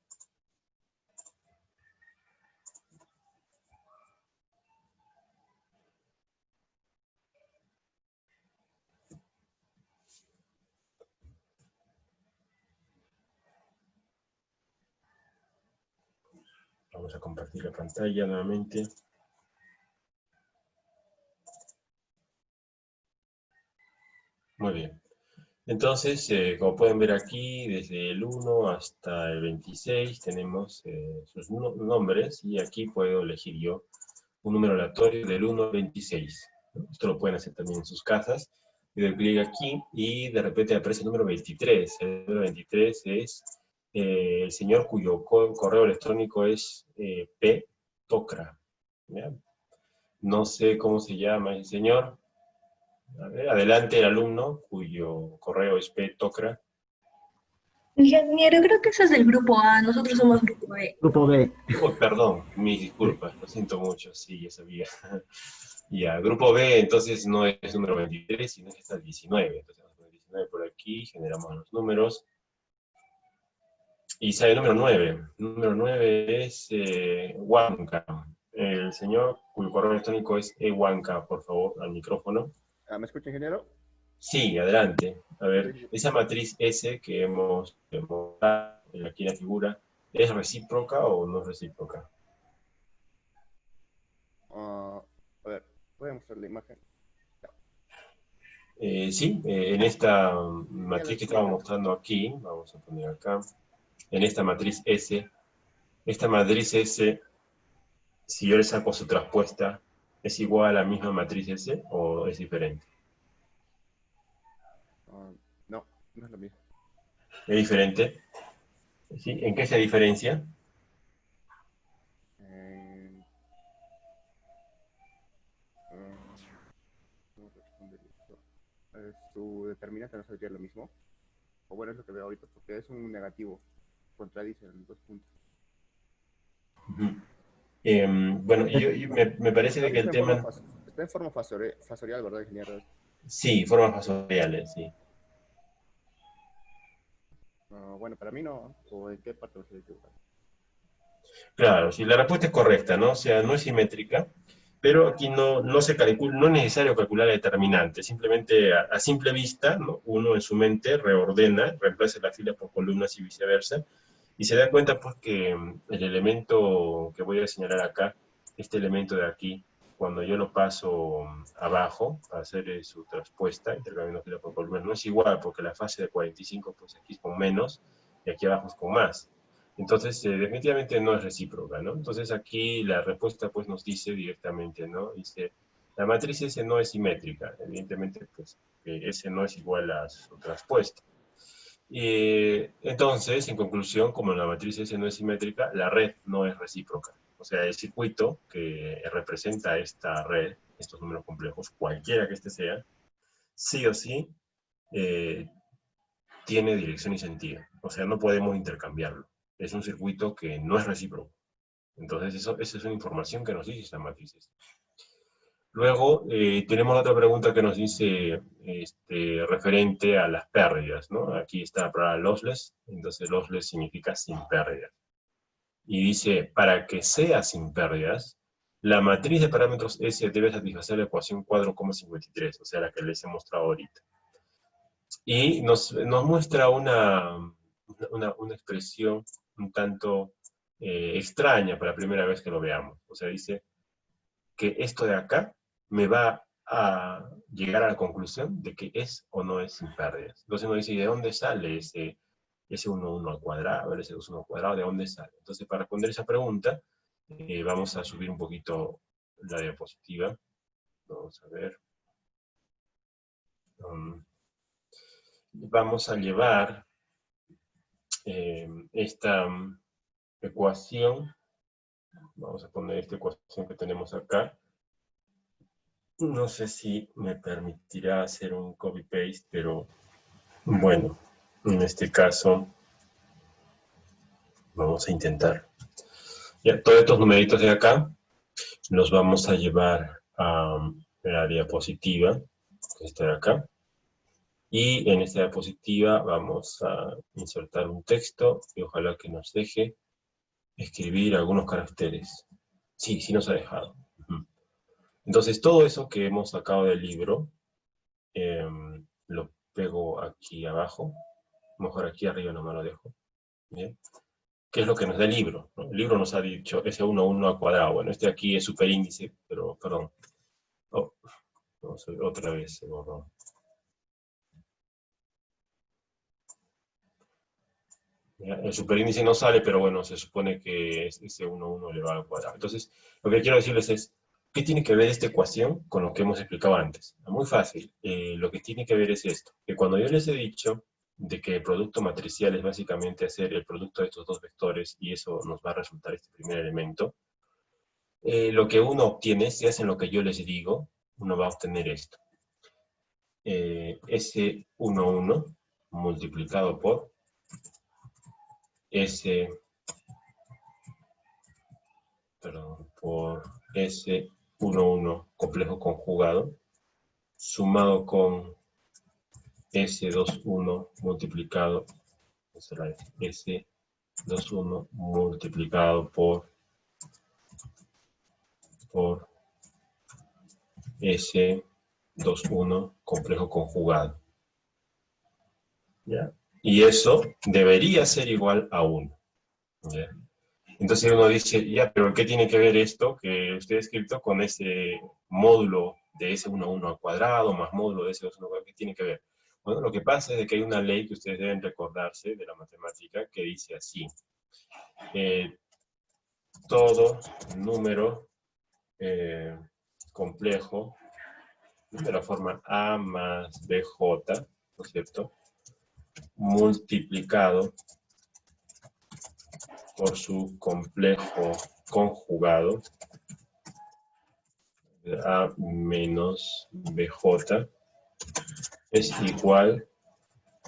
Vamos a compartir la pantalla nuevamente. Muy bien. Entonces, como pueden ver aquí, desde el 1 hasta el 26 tenemos sus nombres, y aquí puedo elegir yo un número aleatorio del 1 al 26. ¿No? Esto lo pueden hacer también en sus casas. Le doy clic aquí y de repente aparece el número 23. El número 23 es el señor cuyo correo electrónico es P. Tocra. ¿Ya? No sé cómo se llama el señor. A ver, adelante el alumno cuyo correo es P.Tocra. Ingeniero, creo que eso es del grupo A, nosotros somos grupo B. Grupo B. Oh, perdón, mis disculpas, lo siento mucho, sí, ya sabía. Ya, grupo B, entonces no es número 23, sino que está el 19. Entonces vamos a poner 19 por aquí, generamos los números. Y sale el número 9. El número 9 es Huanca. El señor cuyo correo electrónico es Huanca, por favor, al micrófono. ¿Me escucha, ingeniero? Sí, adelante. A ver, esa matriz S que hemos dado aquí en la figura, ¿Es recíproca o no es recíproca? A ver, voy a mostrar la imagen. Sí, en esta Ya matriz que ya estaba mostrando aquí, vamos a poner acá, en esta matriz S, esta matriz S, si yo le saco su traspuesta, ¿es igual a la misma matriz S o es diferente? no, no es lo mismo. ¿Es diferente? ¿Sí? ¿En qué se diferencia? Eh, ¿Cómo responder esto? Su determinante no sería lo mismo. O bueno, es lo que veo ahorita, porque es un negativo. Contradice en dos puntos. Ujú. Bueno, me parece de Todavía que el tema... está en forma fasorial, ¿verdad, ingeniero? Sí, formas fasoriales, sí. Bueno, para mí no. ¿O en qué parte se equivoca? Claro, si la respuesta es correcta, ¿no? O sea, no es simétrica, pero aquí no se calcula, no es necesario calcular la determinante, simplemente a simple vista, ¿no? Uno en su mente reordena, reemplaza las filas por columnas y viceversa, y se da cuenta pues que el elemento que voy a señalar acá, este elemento de aquí, cuando yo lo paso abajo para hacer su traspuesta, intercambiando filas por columnas, no es igual, porque la fase de 45 pues aquí es con menos, y aquí abajo es con más. Entonces, definitivamente no es recíproca, ¿no? Entonces aquí la respuesta pues nos dice directamente, ¿no? Dice, la matriz S no es simétrica, evidentemente pues S no es igual a su traspuesta. Entonces, en conclusión, como la matriz S no es simétrica, la red no es recíproca. O sea, el circuito que representa esta red, estos números complejos, cualquiera que este sea, sí o sí eh, tiene dirección y sentido. O sea, no podemos intercambiarlo. Es un circuito que no es recíproco. Entonces, esa es una información que nos dice esta matriz. Luego, tenemos otra pregunta que nos dice referente a las pérdidas, ¿no? Aquí está la palabra lossless, entonces lossless significa sin pérdidas. Y dice, para que sea sin pérdidas, la matriz de parámetros S debe satisfacer la ecuación 4,53, o sea, la que les he mostrado ahorita. Y nos muestra una expresión un tanto extraña para la primera vez que lo veamos. O sea, dice que esto de acá me va a llegar a la conclusión de que es o no es sin pérdidas. Entonces nos dice, ¿de dónde sale ese 1 al cuadrado, ese 2 al cuadrado, de dónde sale? Entonces, para responder esa pregunta, vamos a subir un poquito la diapositiva. Vamos a ver. Vamos a llevar esta ecuación, vamos a poner esta ecuación que tenemos acá. No sé si me permitirá hacer un copy-paste, pero bueno, en este caso vamos a intentar. Ya, todos estos numeritos de acá los vamos a llevar a la diapositiva, que está de acá. Y en esta diapositiva vamos a insertar un texto y ojalá que nos deje escribir algunos caracteres. Sí, sí nos ha dejado. Entonces, todo eso que hemos sacado del libro, lo pego aquí abajo. Mejor aquí arriba nomás lo dejo. ¿Bien? ¿Qué es lo que nos da el libro? ¿No? El libro nos ha dicho S1 al cuadrado. Bueno, este aquí es superíndice, pero, perdón. Oh, vamos a ver, otra vez se borró. ¿Ya? El superíndice no sale, pero bueno, se supone que es S1 elevado al cuadrado. Entonces, lo que quiero decirles es, ¿qué tiene que ver esta ecuación con lo que hemos explicado antes? Muy fácil. Lo que tiene que ver es esto, que cuando yo les he dicho de que el producto matricial es básicamente hacer el producto de estos dos vectores y eso nos va a resultar este primer elemento, lo que uno obtiene, si hacen lo que yo les digo, uno va a obtener esto. S11 multiplicado por S11 complejo conjugado, sumado con S21 multiplicado, S21 multiplicado por S21 complejo conjugado. ¿Ya? Y eso debería ser igual a 1. ¿Ya? Entonces uno dice, ya, pero ¿qué tiene que ver esto que usted ha escrito con ese módulo de S11 al cuadrado más módulo de S21 al cuadrado? ¿Qué tiene que ver? Bueno, lo que pasa es de que hay una ley que ustedes deben recordarse de la matemática que dice así. Todo número complejo de la forma A más BJ, ¿no es cierto?, multiplicado por su complejo conjugado, A menos BJ, es igual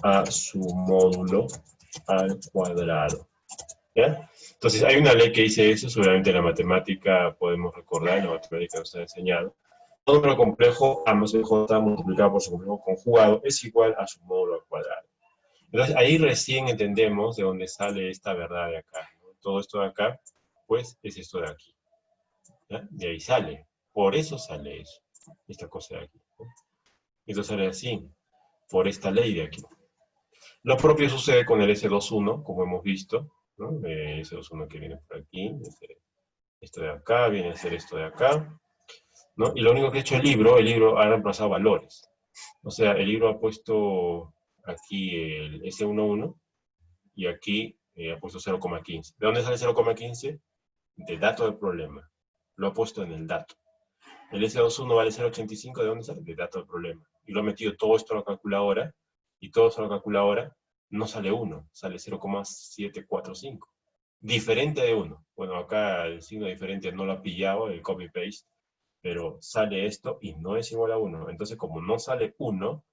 a su módulo al cuadrado. ¿Ya? Entonces hay una ley que dice eso, seguramente en la matemática podemos recordar, en la matemática nos ha enseñado. Todo número complejo A más BJ multiplicado por su complejo conjugado es igual a su módulo al cuadrado. Entonces ahí recién entendemos de dónde sale esta verdad de acá, ¿no? Todo esto de acá, pues es esto de aquí. ¿Ya? De ahí sale. Por eso sale eso, esta cosa de aquí, ¿no? Esto sale así, por esta ley de aquí. Lo propio sucede con el S21, como hemos visto, ¿no? S21 que viene por aquí, esto de acá, viene a ser esto de acá, ¿no? Y lo único que ha hecho el libro ha reemplazado valores. O sea, el libro ha puesto aquí el S11 y aquí ha puesto 0,15. ¿De dónde sale 0,15? De dato del problema. Lo ha puesto en el dato. El S21 vale 0,85, ¿de dónde sale? De dato del problema. Y lo ha metido todo esto a la calculadora, y todo esto a la calculadora no sale 1, sale 0,745. Diferente de 1. Bueno, acá el signo diferente no lo ha pillado, el copy-paste, pero sale esto y no es igual a 1. Entonces, como no sale 1,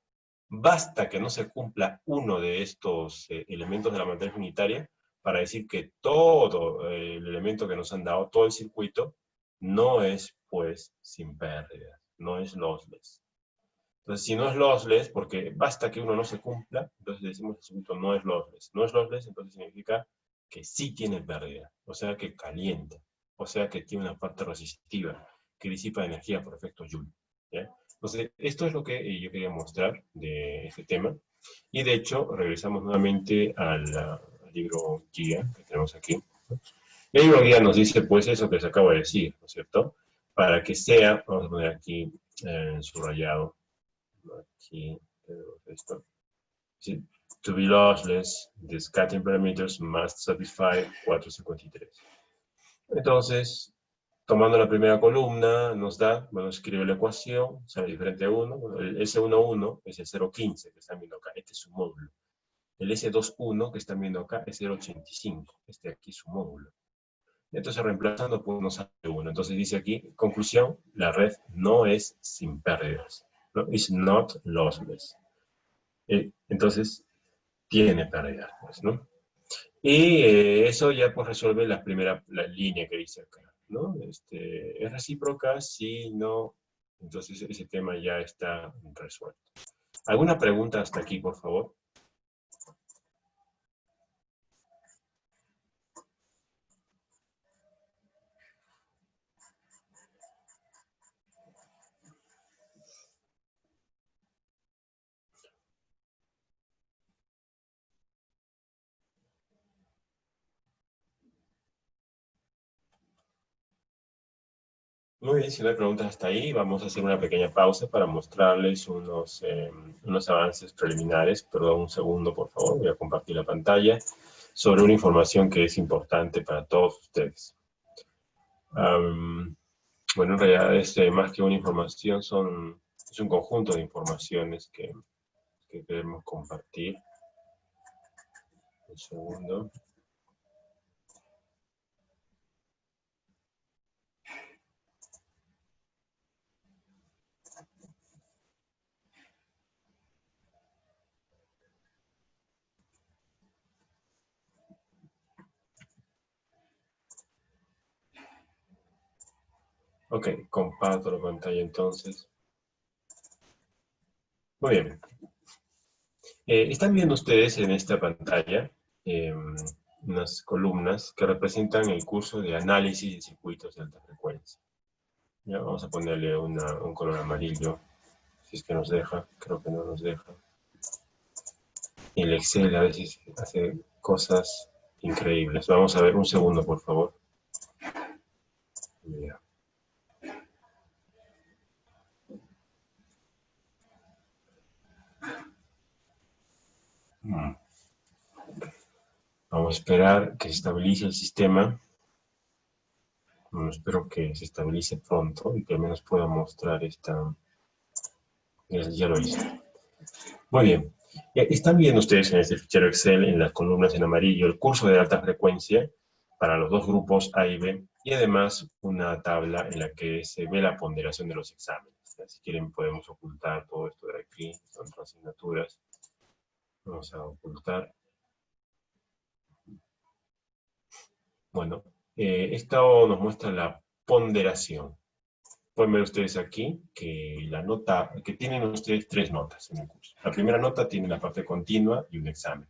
basta que no se cumpla uno de estos elementos de la matriz unitaria para decir que todo el elemento que nos han dado, todo el circuito, no es, pues, sin pérdida, no es lossless. Entonces, si no es lossless, porque basta que uno no se cumpla, entonces decimos que el circuito no es lossless. No es lossless, entonces significa que sí tiene pérdida, o sea que calienta, o sea que tiene una parte resistiva, que disipa energía por efecto Joule. ¿Ya? Entonces, esto es lo que yo quería mostrar de este tema. Y de hecho, regresamos nuevamente al libro guía que tenemos aquí. El libro guía nos dice, pues, eso que se acaba de decir, ¿no es cierto? Para que sea, vamos a poner aquí subrayado, aquí, esto. Sí, to be lossless, the scattering parameters must satisfy 453. Entonces, tomando la primera columna, nos da, bueno, escribe la ecuación, sale diferente a 1. Bueno, el S11 es el 0,15 que están viendo acá, este es su módulo. El S21 que están viendo acá es 0,85, este aquí es su módulo. Entonces, reemplazando, pues nos sale 1. Entonces dice aquí, conclusión, la red no es sin pérdidas, ¿no? It's not lossless. Entonces, tiene pérdidas, pues, ¿no? Y eso ya pues resuelve la línea que dice acá, ¿no? ¿Es recíproca? Sí, no. Entonces ese tema ya está resuelto. ¿Alguna pregunta hasta aquí, por favor? Muy bien, si no hay preguntas hasta ahí, vamos a hacer una pequeña pausa para mostrarles unos avances preliminares. Perdón, un segundo, por favor, voy a compartir la pantalla sobre una información que es importante para todos ustedes. Bueno, en realidad es más que una información, es un conjunto de informaciones que queremos compartir. Un segundo. Ok, comparto la pantalla entonces. Muy bien. Están viendo ustedes en esta pantalla unas columnas que representan el curso de análisis de circuitos de alta frecuencia. Ya, vamos a ponerle un color amarillo, si es que nos deja, creo que no nos deja. Y el Excel a veces hace cosas increíbles. Vamos a ver un segundo, por favor. Mira. Vamos a esperar que se estabilice el sistema. Bueno, espero que se estabilice pronto y que al menos pueda mostrar esta... Ya lo hice. Muy bien. Están viendo ustedes en este fichero Excel, en las columnas en amarillo, el curso de alta frecuencia para los dos grupos A y B, y además una tabla en la que se ve la ponderación de los exámenes. Si quieren podemos ocultar todo esto de aquí, son todas asignaturas. Vamos a ocultar. Bueno, esto nos muestra la ponderación. Pueden ver ustedes aquí que la nota, que tienen ustedes 3 notas en el curso. La primera nota tiene la parte continua y un examen.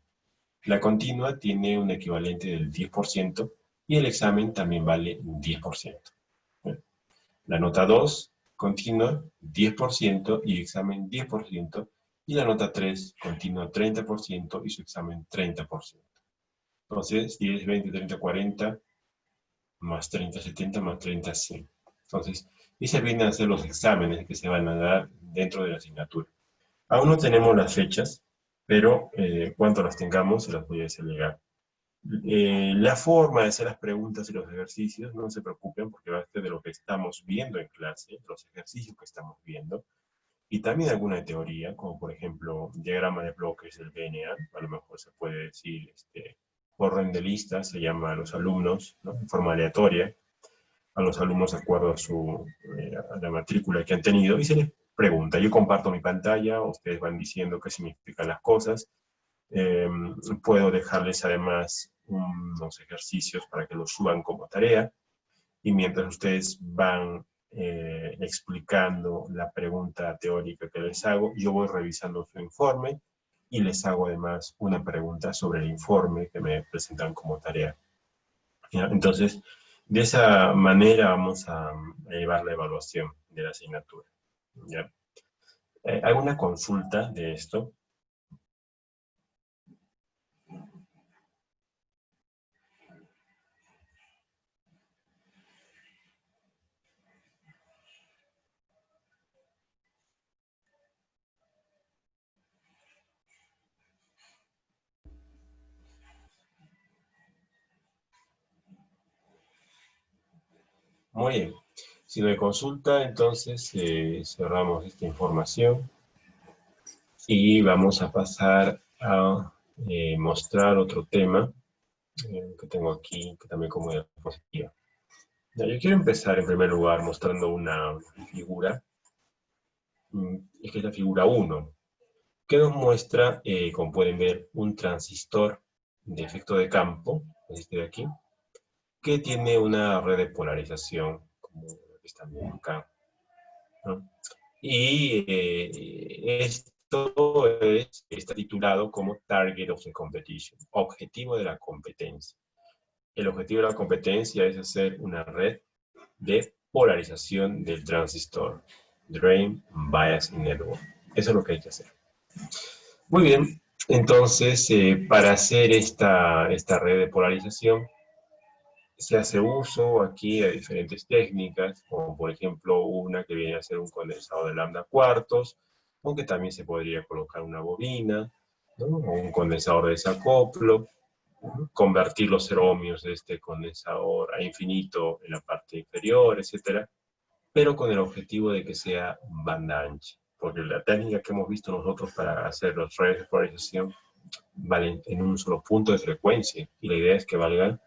La continua tiene un equivalente del 10% y el examen también vale un 10%. La nota 2, continua, 10% y examen 10%. Y la nota 3, continua 30% y su examen 30%. Entonces, 10, 20, 30, 40, más 30, 70, más 30, 100. Entonces, esos vienen a ser los exámenes que se van a dar dentro de la asignatura. Aún no tenemos las fechas, pero cuando las tengamos se las voy a hacer llegar. La forma de hacer las preguntas y los ejercicios, no se preocupen porque va a ser de lo que estamos viendo en clase, los ejercicios que estamos viendo, y también alguna de teoría, como por ejemplo diagrama de bloques del BNA, a lo mejor se puede decir orden de listas, se llama a los alumnos, ¿no? En forma aleatoria, a los alumnos de acuerdo a la matrícula que han tenido, y se les pregunta. Yo comparto mi pantalla, ustedes van diciendo qué significan las cosas. Puedo dejarles además unos ejercicios para que los suban como tarea, y mientras ustedes van explicando la pregunta teórica que les hago, yo voy revisando su informe, y les hago además una pregunta sobre el informe que me presentan como tarea. ¿Ya? Entonces, de esa manera vamos a llevar la evaluación de la asignatura. ¿Ya? ¿Alguna consulta de esto? Muy bien. Si no hay consulta, entonces cerramos esta información y vamos a pasar a mostrar otro tema que tengo aquí, que también como diapositiva. Yo quiero empezar en primer lugar mostrando una figura, que es la figura 1, que nos muestra, como pueden ver, un transistor de efecto de campo, este de aquí, que tiene una red de polarización, como están viendo acá, ¿no? Y esto está titulado como Target of the Competition, objetivo de la competencia. El objetivo de la competencia es hacer una red de polarización del transistor, Drain Bias Network. Eso es lo que hay que hacer. Muy bien, entonces para hacer esta red de polarización se hace uso aquí de diferentes técnicas, como por ejemplo una que viene a ser un condensador de lambda cuartos, aunque también se podría colocar una bobina, ¿no? O un condensador de desacoplo, ¿no? Convertir los ohmios de este condensador a infinito en la parte inferior, etc. Pero con el objetivo de que sea banda ancha, porque la técnica que hemos visto nosotros para hacer los redes de polarización valen en un solo punto de frecuencia, y la idea es que valgan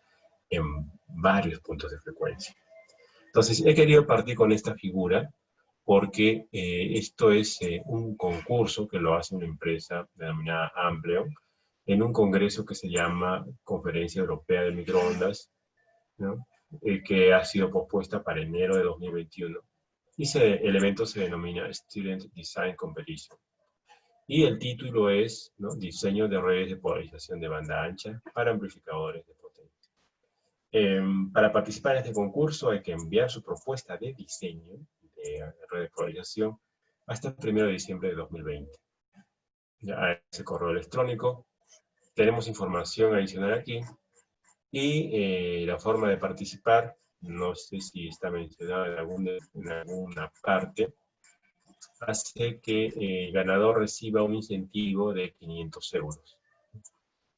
en varios puntos de frecuencia. Entonces, he querido partir con esta figura porque esto es un concurso que lo hace una empresa denominada Ampleon en un congreso que se llama Conferencia Europea de Microondas, ¿no? Que ha sido pospuesta para enero de 2021. Y el evento se denomina Student Design Competition. Y el título es, ¿no? Diseño de redes de polarización de banda ancha para amplificadores de potencia. Para participar en este concurso hay que enviar su propuesta de diseño de red de polarización hasta el 1 de diciembre de 2020. Ya, a ese correo electrónico tenemos información adicional aquí Y la forma de participar, no sé si está mencionado en alguna parte, hace que el ganador reciba un incentivo de 500 euros.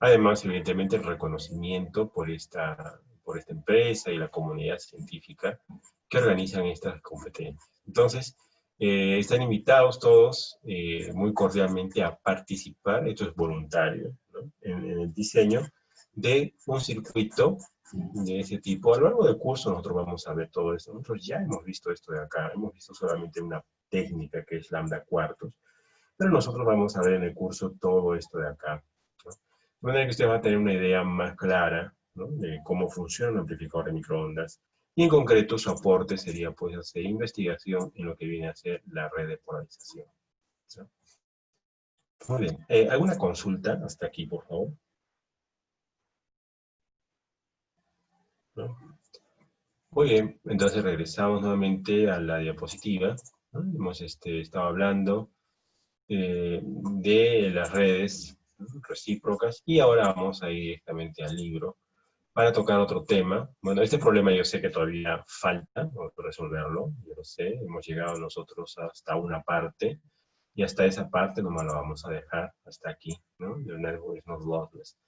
Además, evidentemente, el reconocimiento por esta empresa y la comunidad científica que organizan estas competencias. Entonces, están invitados todos muy cordialmente a participar, esto es voluntario, ¿no? en el diseño de un circuito de ese tipo. A lo largo del curso nosotros vamos a ver todo esto. Nosotros ya hemos visto esto de acá, hemos visto solamente una técnica que es lambda cuartos, pero nosotros vamos a ver en el curso todo esto de acá, ¿no? De manera que usted va a tener una idea más clara, ¿no?, de cómo funciona un amplificador de microondas. Y en concreto su aporte sería pues hacer investigación en lo que viene a ser la red de polarización, ¿no? Muy bien. ¿Alguna consulta hasta aquí, por favor? ¿No? Muy bien, entonces regresamos nuevamente a la diapositiva, ¿no? Hemos estado hablando de las redes, ¿no?, recíprocas, y ahora vamos a ir directamente al libro para tocar otro tema. Bueno, este problema yo sé que todavía falta, ¿no?, resolverlo, yo lo sé, hemos llegado nosotros hasta una parte, y hasta esa parte nomás la vamos a dejar hasta aquí, ¿no? The network is not lossless.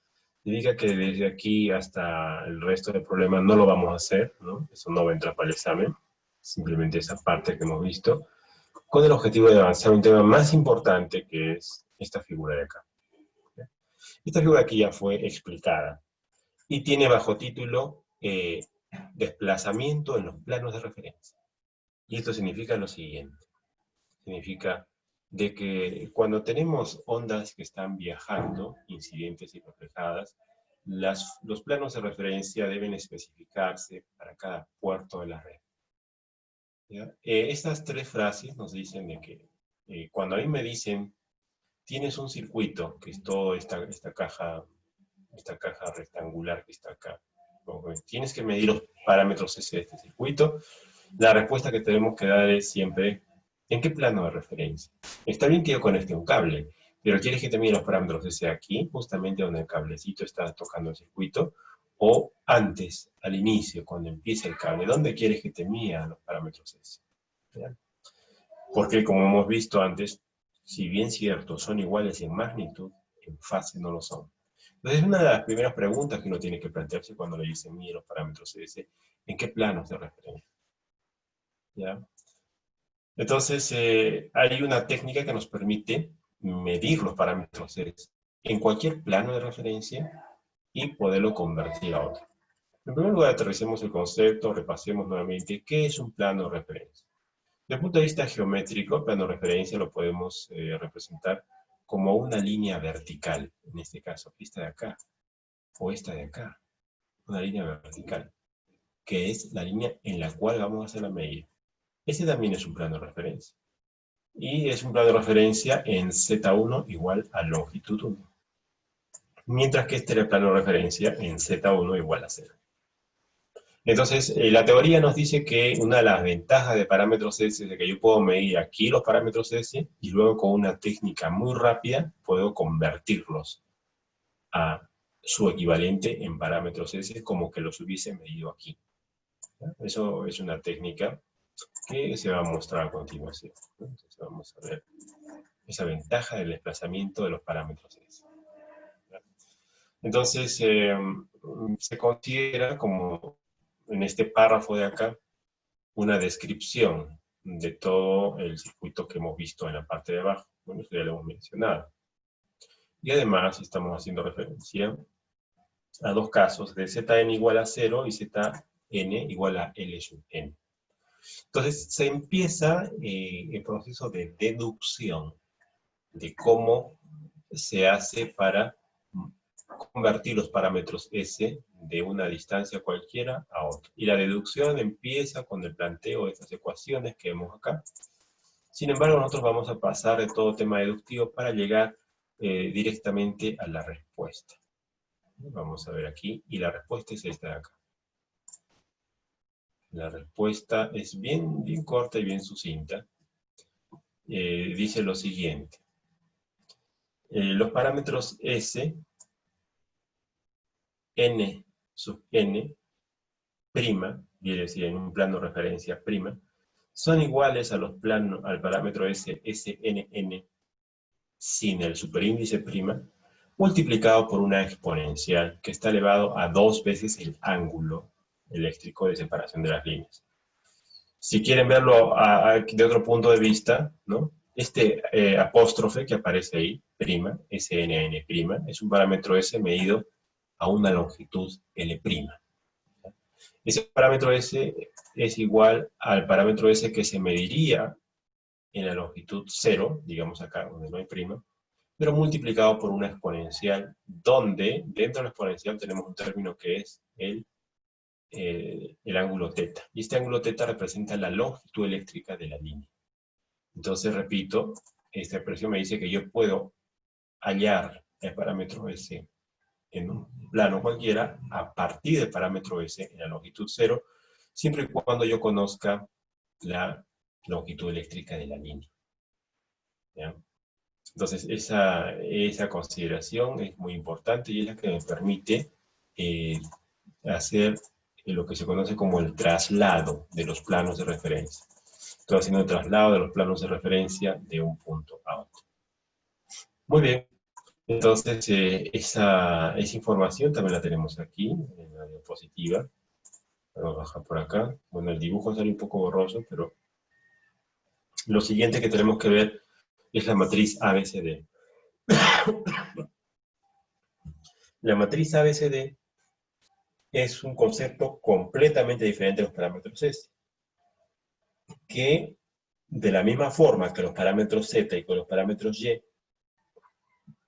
Significa que desde aquí hasta el resto del problema no lo vamos a hacer, ¿no? Eso no va a entrar para el examen, simplemente esa parte que hemos visto, con el objetivo de avanzar a un tema más importante, que es esta figura de acá. Esta figura aquí ya fue explicada, y tiene bajo título desplazamiento en los planos de referencia. Y esto significa lo siguiente. Significa de que cuando tenemos ondas que están viajando, incidentes y reflejadas, los planos de referencia deben especificarse para cada puerto de la red. Estas tres frases nos dicen de que cuando a mí me dicen, tienes un circuito, que es toda esta caja rectangular que está acá, tienes que medir los parámetros S de este circuito, la respuesta que tenemos que dar es siempre, ¿en qué plano de referencia? Está bien que yo conecte un cable, pero ¿quieres que te mida los parámetros S aquí, justamente donde el cablecito está tocando el circuito? O antes, al inicio, cuando empieza el cable, ¿dónde quieres que te mida los parámetros S? ¿Ya? Porque como hemos visto antes, si bien cierto, son iguales en magnitud, en fase no lo son. Entonces, una de las primeras preguntas que uno tiene que plantearse cuando le dicen mide los parámetros S, ¿en qué planos de referencia? ¿Ya? Entonces, hay una técnica que nos permite medir los parámetros S en cualquier plano de referencia y poderlo convertir a otro. En primer lugar, aterricemos el concepto, repasemos nuevamente qué es un plano de referencia. Desde el punto de vista geométrico, el plano de referencia lo podemos representar como una línea vertical, en este caso, esta de acá, o esta de acá, una línea vertical, que es la línea en la cual vamos a hacer la medida. Ese también es un plano de referencia. Y es un plano de referencia en Z1 igual a longitud 1. Mientras que este era el plano de referencia en Z1 igual a 0. Entonces, la teoría nos dice que una de las ventajas de parámetros S es que yo puedo medir aquí los parámetros S y luego con una técnica muy rápida puedo convertirlos a su equivalente en parámetros S como que los hubiese medido aquí. Eso es una técnica que se va a mostrar a continuación. Entonces vamos a ver esa ventaja del desplazamiento de los parámetros S. Entonces se considera como en este párrafo de acá una descripción de todo el circuito que hemos visto en la parte de abajo. Bueno, esto ya lo hemos mencionado. Y además estamos haciendo referencia a dos casos de Zn igual a 0 y Zn igual a L sub n. Entonces se empieza el proceso de deducción de cómo se hace para convertir los parámetros S de una distancia cualquiera a otra. Y la deducción empieza con el planteo de estas ecuaciones que vemos acá. Sin embargo, nosotros vamos a pasar de todo tema deductivo para llegar directamente a la respuesta. Vamos a ver aquí, y la respuesta es esta de acá. La respuesta es bien corta y bien sucinta. Dice lo siguiente. Los parámetros S, n sub n prima, quiere decir en un plano de referencia prima, son iguales a al parámetro S, SNN, sin el superíndice prima, multiplicado por una exponencial que está elevado a 2 veces el ángulo eléctrico de separación de las líneas. Si quieren verlo de otro punto de vista, ¿no? Este apóstrofe que aparece ahí, prima, SNN prima, es un parámetro S medido a una longitud L prima. Ese parámetro S es igual al parámetro S que se mediría en la longitud 0, digamos acá, donde no hay prima, pero multiplicado por una exponencial, donde dentro de la exponencial tenemos un término que es el ángulo θ. Y este ángulo θ representa la longitud eléctrica de la línea. Entonces, repito, esta expresión me dice que yo puedo hallar el parámetro S en un plano cualquiera a partir del parámetro S en la longitud 0, siempre y cuando yo conozca la longitud eléctrica de la línea. ¿Ya? Entonces, esa consideración es muy importante y es la que me permite hacer lo que se conoce como el traslado de los planos de referencia. Estoy haciendo el traslado de los planos de referencia de un punto a otro. Muy bien. Entonces, esa información también la tenemos aquí, en la diapositiva. Vamos a bajar por acá. Bueno, el dibujo sale un poco borroso, pero lo siguiente que tenemos que ver es la matriz ABCD. La matriz ABCD es un concepto completamente diferente a los parámetros S, que de la misma forma que los parámetros Z y con los parámetros Y,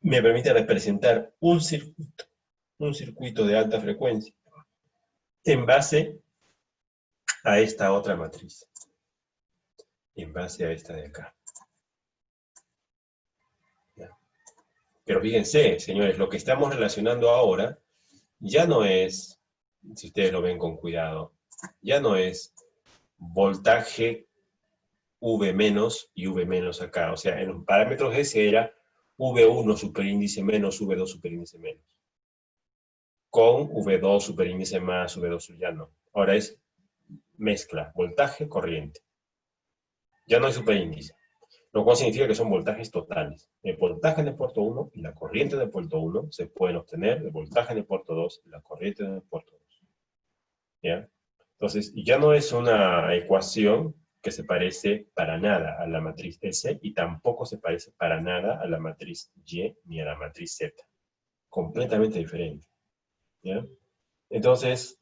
me permite representar un circuito de alta frecuencia en base a esta otra matriz, en base a esta de acá. Pero fíjense, señores, lo que estamos relacionando ahora ya no es, si ustedes lo ven con cuidado, ya no es voltaje V menos y V menos acá. O sea, en los parámetros S era V1 superíndice menos, V2 superíndice menos. Con V2 superíndice más, V2 ya no. Ahora es mezcla, voltaje, corriente. Ya no hay superíndice. Lo cual significa que son voltajes totales. El voltaje en el puerto 1 y la corriente en el puerto 1 se pueden obtener del voltaje en el puerto 2 y la corriente en el puerto 2. ¿Ya? Entonces, ya no es una ecuación que se parece para nada a la matriz S y tampoco se parece para nada a la matriz Y ni a la matriz Z. Completamente diferente. ¿Ya? Entonces,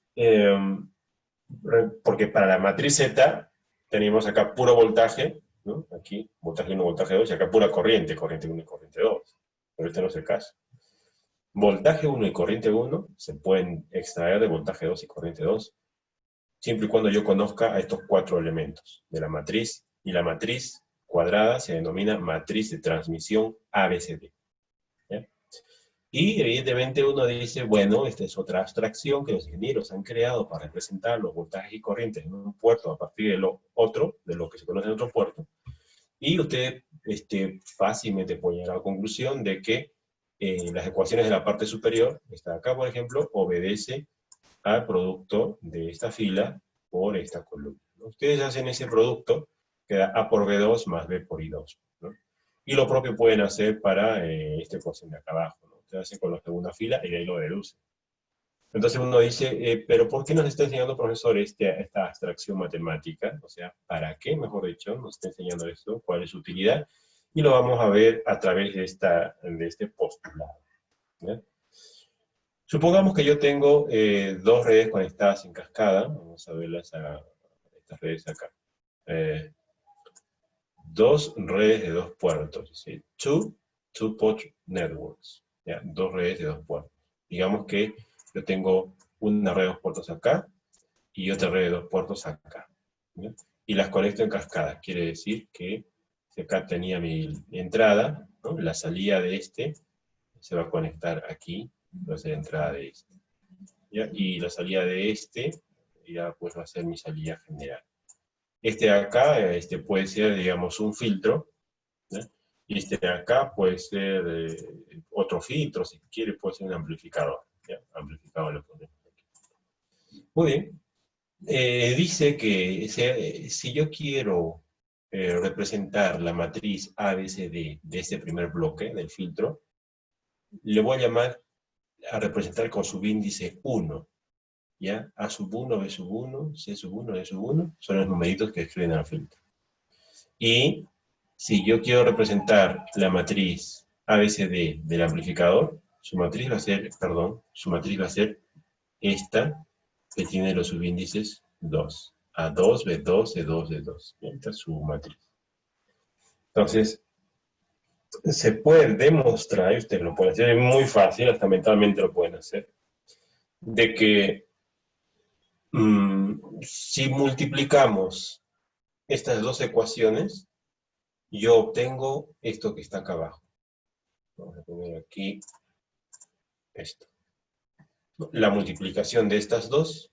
porque para la matriz Z tenemos acá puro voltaje, ¿no? Aquí, voltaje 1, voltaje 2, y acá pura corriente, corriente 1 y corriente 2. Pero este no es el caso. Voltaje 1 y corriente 1 se pueden extraer de voltaje 2 y corriente 2, siempre y cuando yo conozca a estos 4 elementos de la matriz, y la matriz cuadrada se denomina matriz de transmisión ABCD. ¿Ya? Y evidentemente uno dice, bueno, esta es otra abstracción que los ingenieros han creado para representar los voltajes y corrientes en un puerto a partir de lo otro, de lo que se conoce en otro puerto, y usted fácilmente puede llegar a la conclusión de que las ecuaciones de la parte superior, esta de acá por ejemplo, obedece al producto de esta fila por esta columna, ¿no? Ustedes hacen ese producto, queda A por B2 más B por I2, ¿no? Y lo propio pueden hacer para esta ecuación de acá abajo, ¿no? Ustedes hacen con la segunda fila y de ahí lo deducen. Entonces uno dice, pero ¿por qué nos está enseñando, profesor, esta abstracción matemática? O sea, ¿para qué, mejor dicho, nos está enseñando esto? ¿Cuál es su utilidad? Y lo vamos a ver a través de este postulado, ¿ya? Supongamos que yo tengo 2 redes conectadas en cascada. Vamos a verlas estas redes acá. 2 redes de 2 puertos. ¿Sí? Two-port networks. ¿Ya? 2 redes de 2 puertos. Digamos que yo tengo una red de 2 puertos acá y otra red de 2 puertos acá, ¿ya? Y las conecto en cascada. Quiere decir que si acá tenía mi entrada, ¿no? La salida de este se va a conectar aquí, va a ser la entrada de este, ¿ya? Y la salida de este ya pues va a ser mi salida general. Este de acá puede ser, digamos, un filtro, ¿ya? Y este de acá puede ser otro filtro, si quiere puede ser un amplificador, ¿ya? Amplificador lo ponemos aquí. Muy bien. Dice que si yo quiero representar la matriz ABCD de este primer bloque del filtro, le voy a llamar a representar con subíndice 1. ¿Ya? A sub 1, B sub 1, C sub 1, D sub 1, son los numeritos que escriben al filtro. Y si yo quiero representar la matriz ABCD del amplificador, su matriz va a ser esta, que tiene los subíndices 2. A2, B2, C2, D2. Esta es su matriz. Entonces, se puede demostrar, y ustedes lo pueden hacer, es muy fácil, hasta mentalmente lo pueden hacer, de que si multiplicamos estas dos ecuaciones, yo obtengo esto que está acá abajo. Vamos a poner aquí esto. La multiplicación de estas dos,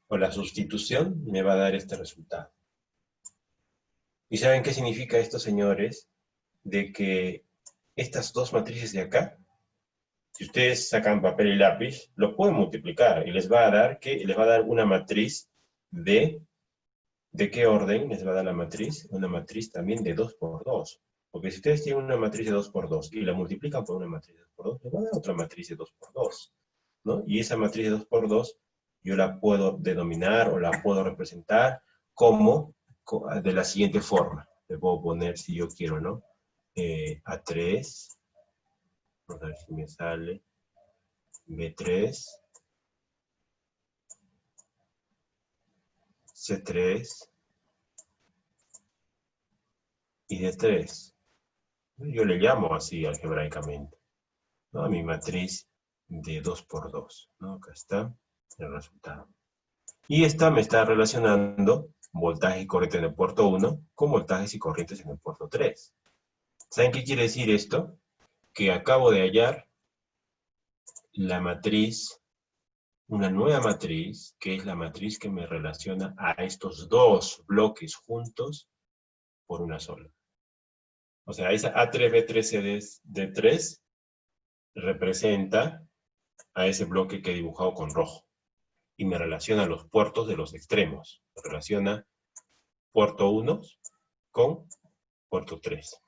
o la sustitución, me va a dar este resultado. ¿Y saben qué significa esto, señores? De que estas dos matrices de acá, si ustedes sacan papel y lápiz, lo pueden multiplicar y les va a dar, les va a dar una matriz ¿de qué orden les va a dar la matriz? Una matriz también de 2 por 2. Porque si ustedes tienen una matriz de 2 por 2 y la multiplican por una matriz de 2 por 2, les va a dar otra matriz de 2 por 2. ¿No? Y esa matriz de 2 por 2 yo la puedo denominar o la puedo representar como de la siguiente forma. Le puedo poner, si yo quiero, ¿no? A3, vamos a ver si me sale, B3, C3 y D3. Yo le llamo así algebraicamente, ¿no? A mi matriz de 2 por 2, ¿no? Acá está el resultado. Y esta me está relacionando voltaje y corriente en el puerto 1 con voltajes y corrientes en el puerto 3. ¿Saben qué quiere decir esto? Que acabo de hallar la matriz, una nueva matriz, que es la matriz que me relaciona a estos dos bloques juntos por una sola. O sea, esa A3B3CD3 representa a ese bloque que he dibujado con rojo. Y me relaciona los puertos de los extremos. Me relaciona puerto 1 con puerto 3.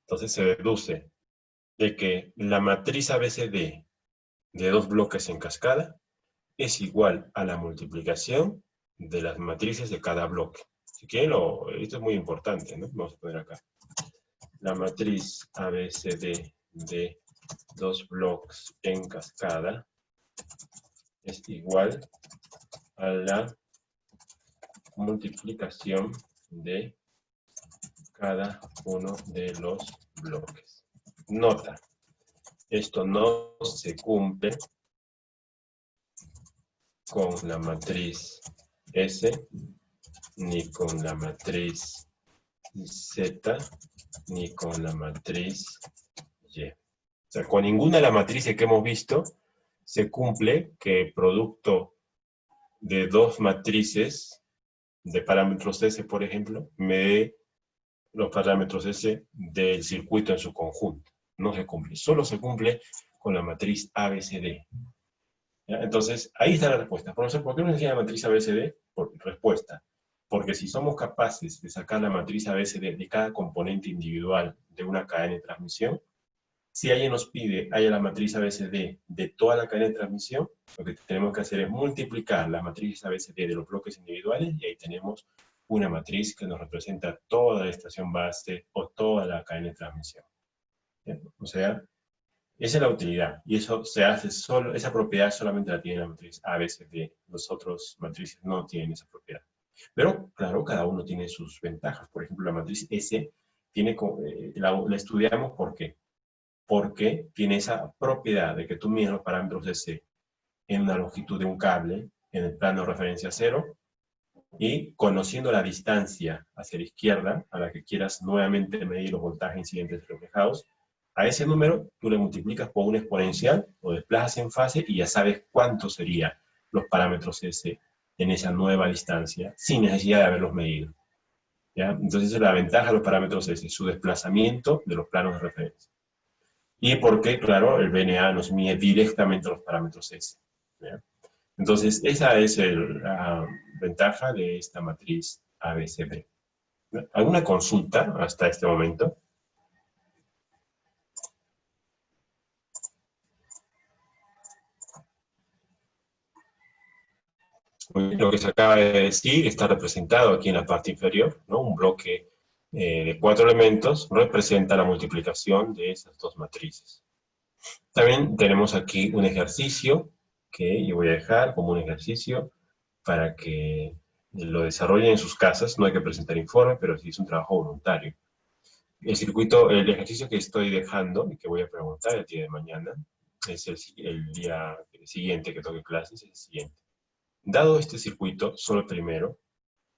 Entonces se deduce de que la matriz ABCD de dos bloques en cascada es igual a la multiplicación de las matrices de cada bloque. Si quieren, esto es muy importante, ¿no? Vamos a poner acá. La matriz ABCD de dos bloques en cascada es igual a la multiplicación de cada uno de los bloques. Nota, esto no se cumple con la matriz S, ni con la matriz Z, ni con la matriz Y. O sea, con ninguna de las matrices que hemos visto se cumple que el producto de dos matrices de parámetros S, por ejemplo, me dé los parámetros S del circuito en su conjunto. No se cumple. Solo se cumple con la matriz ABCD. ¿Ya? Entonces, ahí está la respuesta. Profesor, ¿por qué no enseña la matriz ABCD? Respuesta. Porque si somos capaces de sacar la matriz ABCD de cada componente individual de una cadena de transmisión, si alguien nos pide, haya la matriz ABCD de toda la cadena de transmisión, lo que tenemos que hacer es multiplicar la matriz ABCD de los bloques individuales y ahí tenemos una matriz que nos representa toda la estación base o toda la cadena de transmisión. ¿Bien? O sea, esa es la utilidad. Y eso se hace solo, esa propiedad solamente la tiene la matriz ABCD. Los otros matrices no tienen esa propiedad. Pero, claro, cada uno tiene sus ventajas. Por ejemplo, la matriz S tiene, la estudiamos ¿por qué? Porque tiene esa propiedad de que tú mides los parámetros S en una longitud de un cable, en el plano de referencia 0, y conociendo la distancia hacia la izquierda, a la que quieras nuevamente medir los voltajes incidentes reflejados, a ese número tú le multiplicas por una exponencial, lo desplazas en fase y ya sabes cuánto serían los parámetros S en esa nueva distancia, sin necesidad de haberlos medido. ¿Ya? Entonces esa es la ventaja de los parámetros S, su desplazamiento de los planos de referencia. Y porque, claro, el VNA nos mide directamente los parámetros S. ¿Ya? Entonces, esa es la ventaja de esta matriz ABCD. ¿Alguna consulta hasta este momento? Lo que se acaba de decir está representado aquí en la parte inferior, ¿no? Un bloque de 4 elementos representa la multiplicación de esas dos matrices. También tenemos aquí un ejercicio que yo voy a dejar como un ejercicio para que lo desarrollen en sus casas. No hay que presentar informe, pero sí es un trabajo voluntario. El ejercicio que estoy dejando y que voy a preguntar el día de mañana, es el día siguiente que toque clases, es el siguiente. Dado este circuito, solo el primero,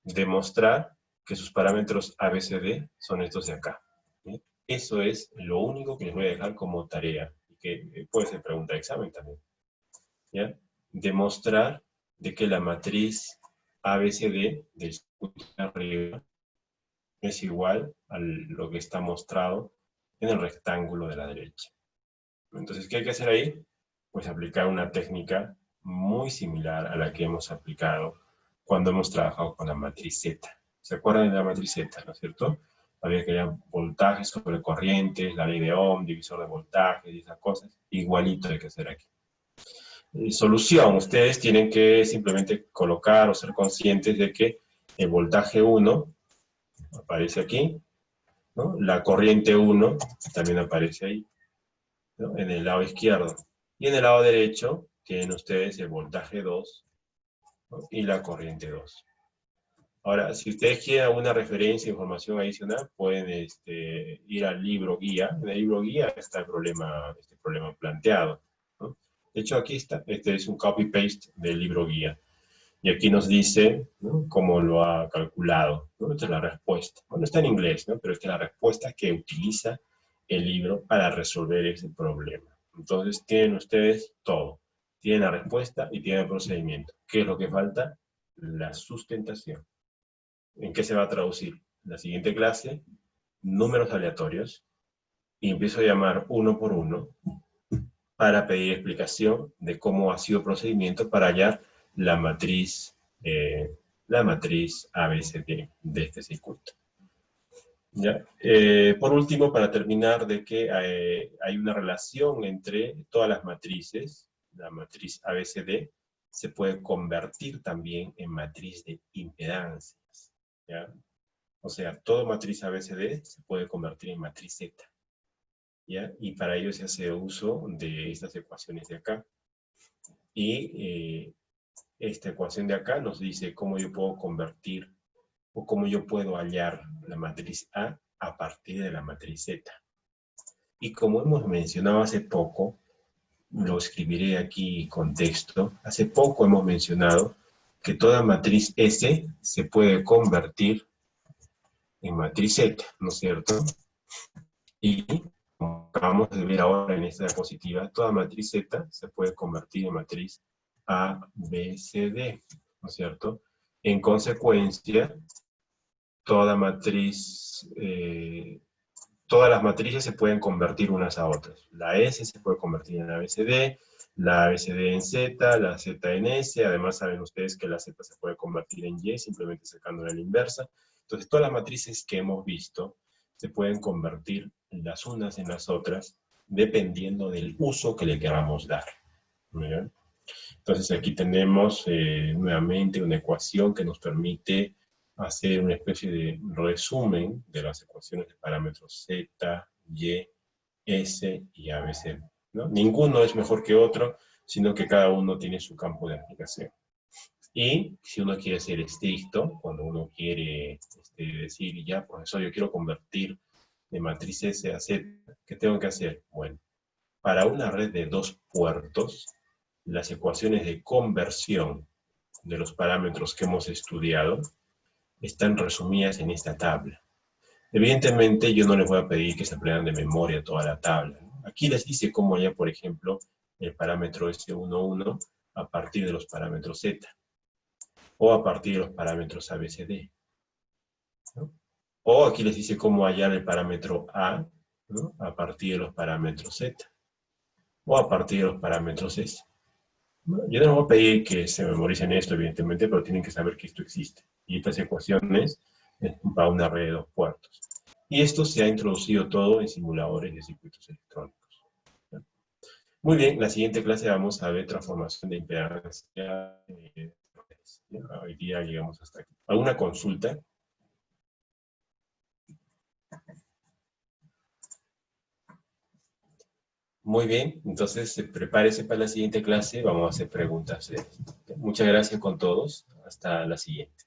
demostrar que sus parámetros ABCD son estos de acá. ¿Sí? Eso es lo único que les voy a dejar como tarea, y que puede ser pregunta de examen también. ¿Ya? Demostrar de que la matriz ABCD del circuito de arriba es igual a lo que está mostrado en el rectángulo de la derecha. Entonces, ¿qué hay que hacer ahí? Pues aplicar una técnica muy similar a la que hemos aplicado cuando hemos trabajado con la matriz Z. ¿Se acuerdan de la matriz Z, no es cierto? Había que hallar voltajes sobre corrientes, la ley de Ohm, divisor de voltajes y esas cosas. Igualito hay que hacer aquí. Solución, ustedes tienen que simplemente colocar o ser conscientes de que el voltaje 1 aparece aquí, ¿no? La corriente 1 también aparece ahí, ¿no? En el lado izquierdo. Y en el lado derecho tienen ustedes el voltaje 2, ¿no? Y la corriente 2. Ahora, si ustedes quieren alguna referencia, información adicional, pueden ir al libro guía. En el libro guía está este problema planteado, ¿no? De hecho, aquí está. Este es un copy-paste del libro guía. Y aquí nos dice, ¿no?, cómo lo ha calculado, ¿no? Esta es la respuesta. Bueno, está en inglés, ¿no? Pero esta es la respuesta que utiliza el libro para resolver ese problema. Entonces, tienen ustedes todo. Tienen la respuesta y tienen el procedimiento. ¿Qué es lo que falta? La sustentación. ¿En qué se va a traducir? La siguiente clase, números aleatorios, y empiezo a llamar uno por uno para pedir explicación de cómo ha sido el procedimiento para hallar la matriz ABCD de este circuito. ¿Ya? Por último, para terminar, de que hay una relación entre todas las matrices. La matriz ABCD se puede convertir también en matriz de impedancias, ¿ya? O sea, toda matriz ABCD se puede convertir en matriz Z, ¿ya? Y para ello se hace uso de estas ecuaciones de acá. Y esta ecuación de acá nos dice cómo yo puedo convertir o cómo yo puedo hallar la matriz A partir de la matriz Z. Y como hemos mencionado hace poco, lo escribiré aquí con texto, hace poco hemos mencionado que toda matriz S se puede convertir en matriz Z, ¿no es cierto? Y como acabamos de ver ahora en esta diapositiva, toda matriz Z se puede convertir en matriz A, B, C, D, ¿no es cierto? En consecuencia, todas las matrices se pueden convertir unas a otras. La S se puede convertir en ABCD, la ABCD en Z, la Z en S. Además, saben ustedes que la Z se puede convertir en Y, simplemente sacándola a la inversa. Entonces, todas las matrices que hemos visto se pueden convertir las unas en las otras, dependiendo del uso que le queramos dar. ¿Bien? Entonces, aquí tenemos nuevamente una ecuación que nos permite hacer una especie de resumen de las ecuaciones de parámetros Z, Y, S y ABC, ¿no? Ninguno es mejor que otro, sino que cada uno tiene su campo de aplicación. Y si uno quiere ser estricto, cuando uno quiere decir, ya, profesor, yo quiero convertir de matriz S a Z, ¿qué tengo que hacer? Bueno, para una red de 2 puertos, las ecuaciones de conversión de los parámetros que hemos estudiado están resumidas en esta tabla. Evidentemente, yo no les voy a pedir que se aprendan de memoria toda la tabla, ¿no? Aquí les dice cómo hallar, por ejemplo, el parámetro S11 a partir de los parámetros Z, o a partir de los parámetros ABCD, ¿no? O aquí les dice cómo hallar el parámetro A, ¿no?, a partir de los parámetros Z, o a partir de los parámetros S. Yo no voy a pedir que se memoricen esto, evidentemente, pero tienen que saber que esto existe. Y estas ecuaciones para una red de 2 puertos. Y esto se ha introducido todo en simuladores de circuitos electrónicos. Muy bien, la siguiente clase vamos a ver transformación de impedancia. Hoy día llegamos hasta aquí. ¿Alguna consulta? Muy bien, entonces prepárese para la siguiente clase. Vamos a hacer preguntas. Muchas gracias con todos. Hasta la siguiente.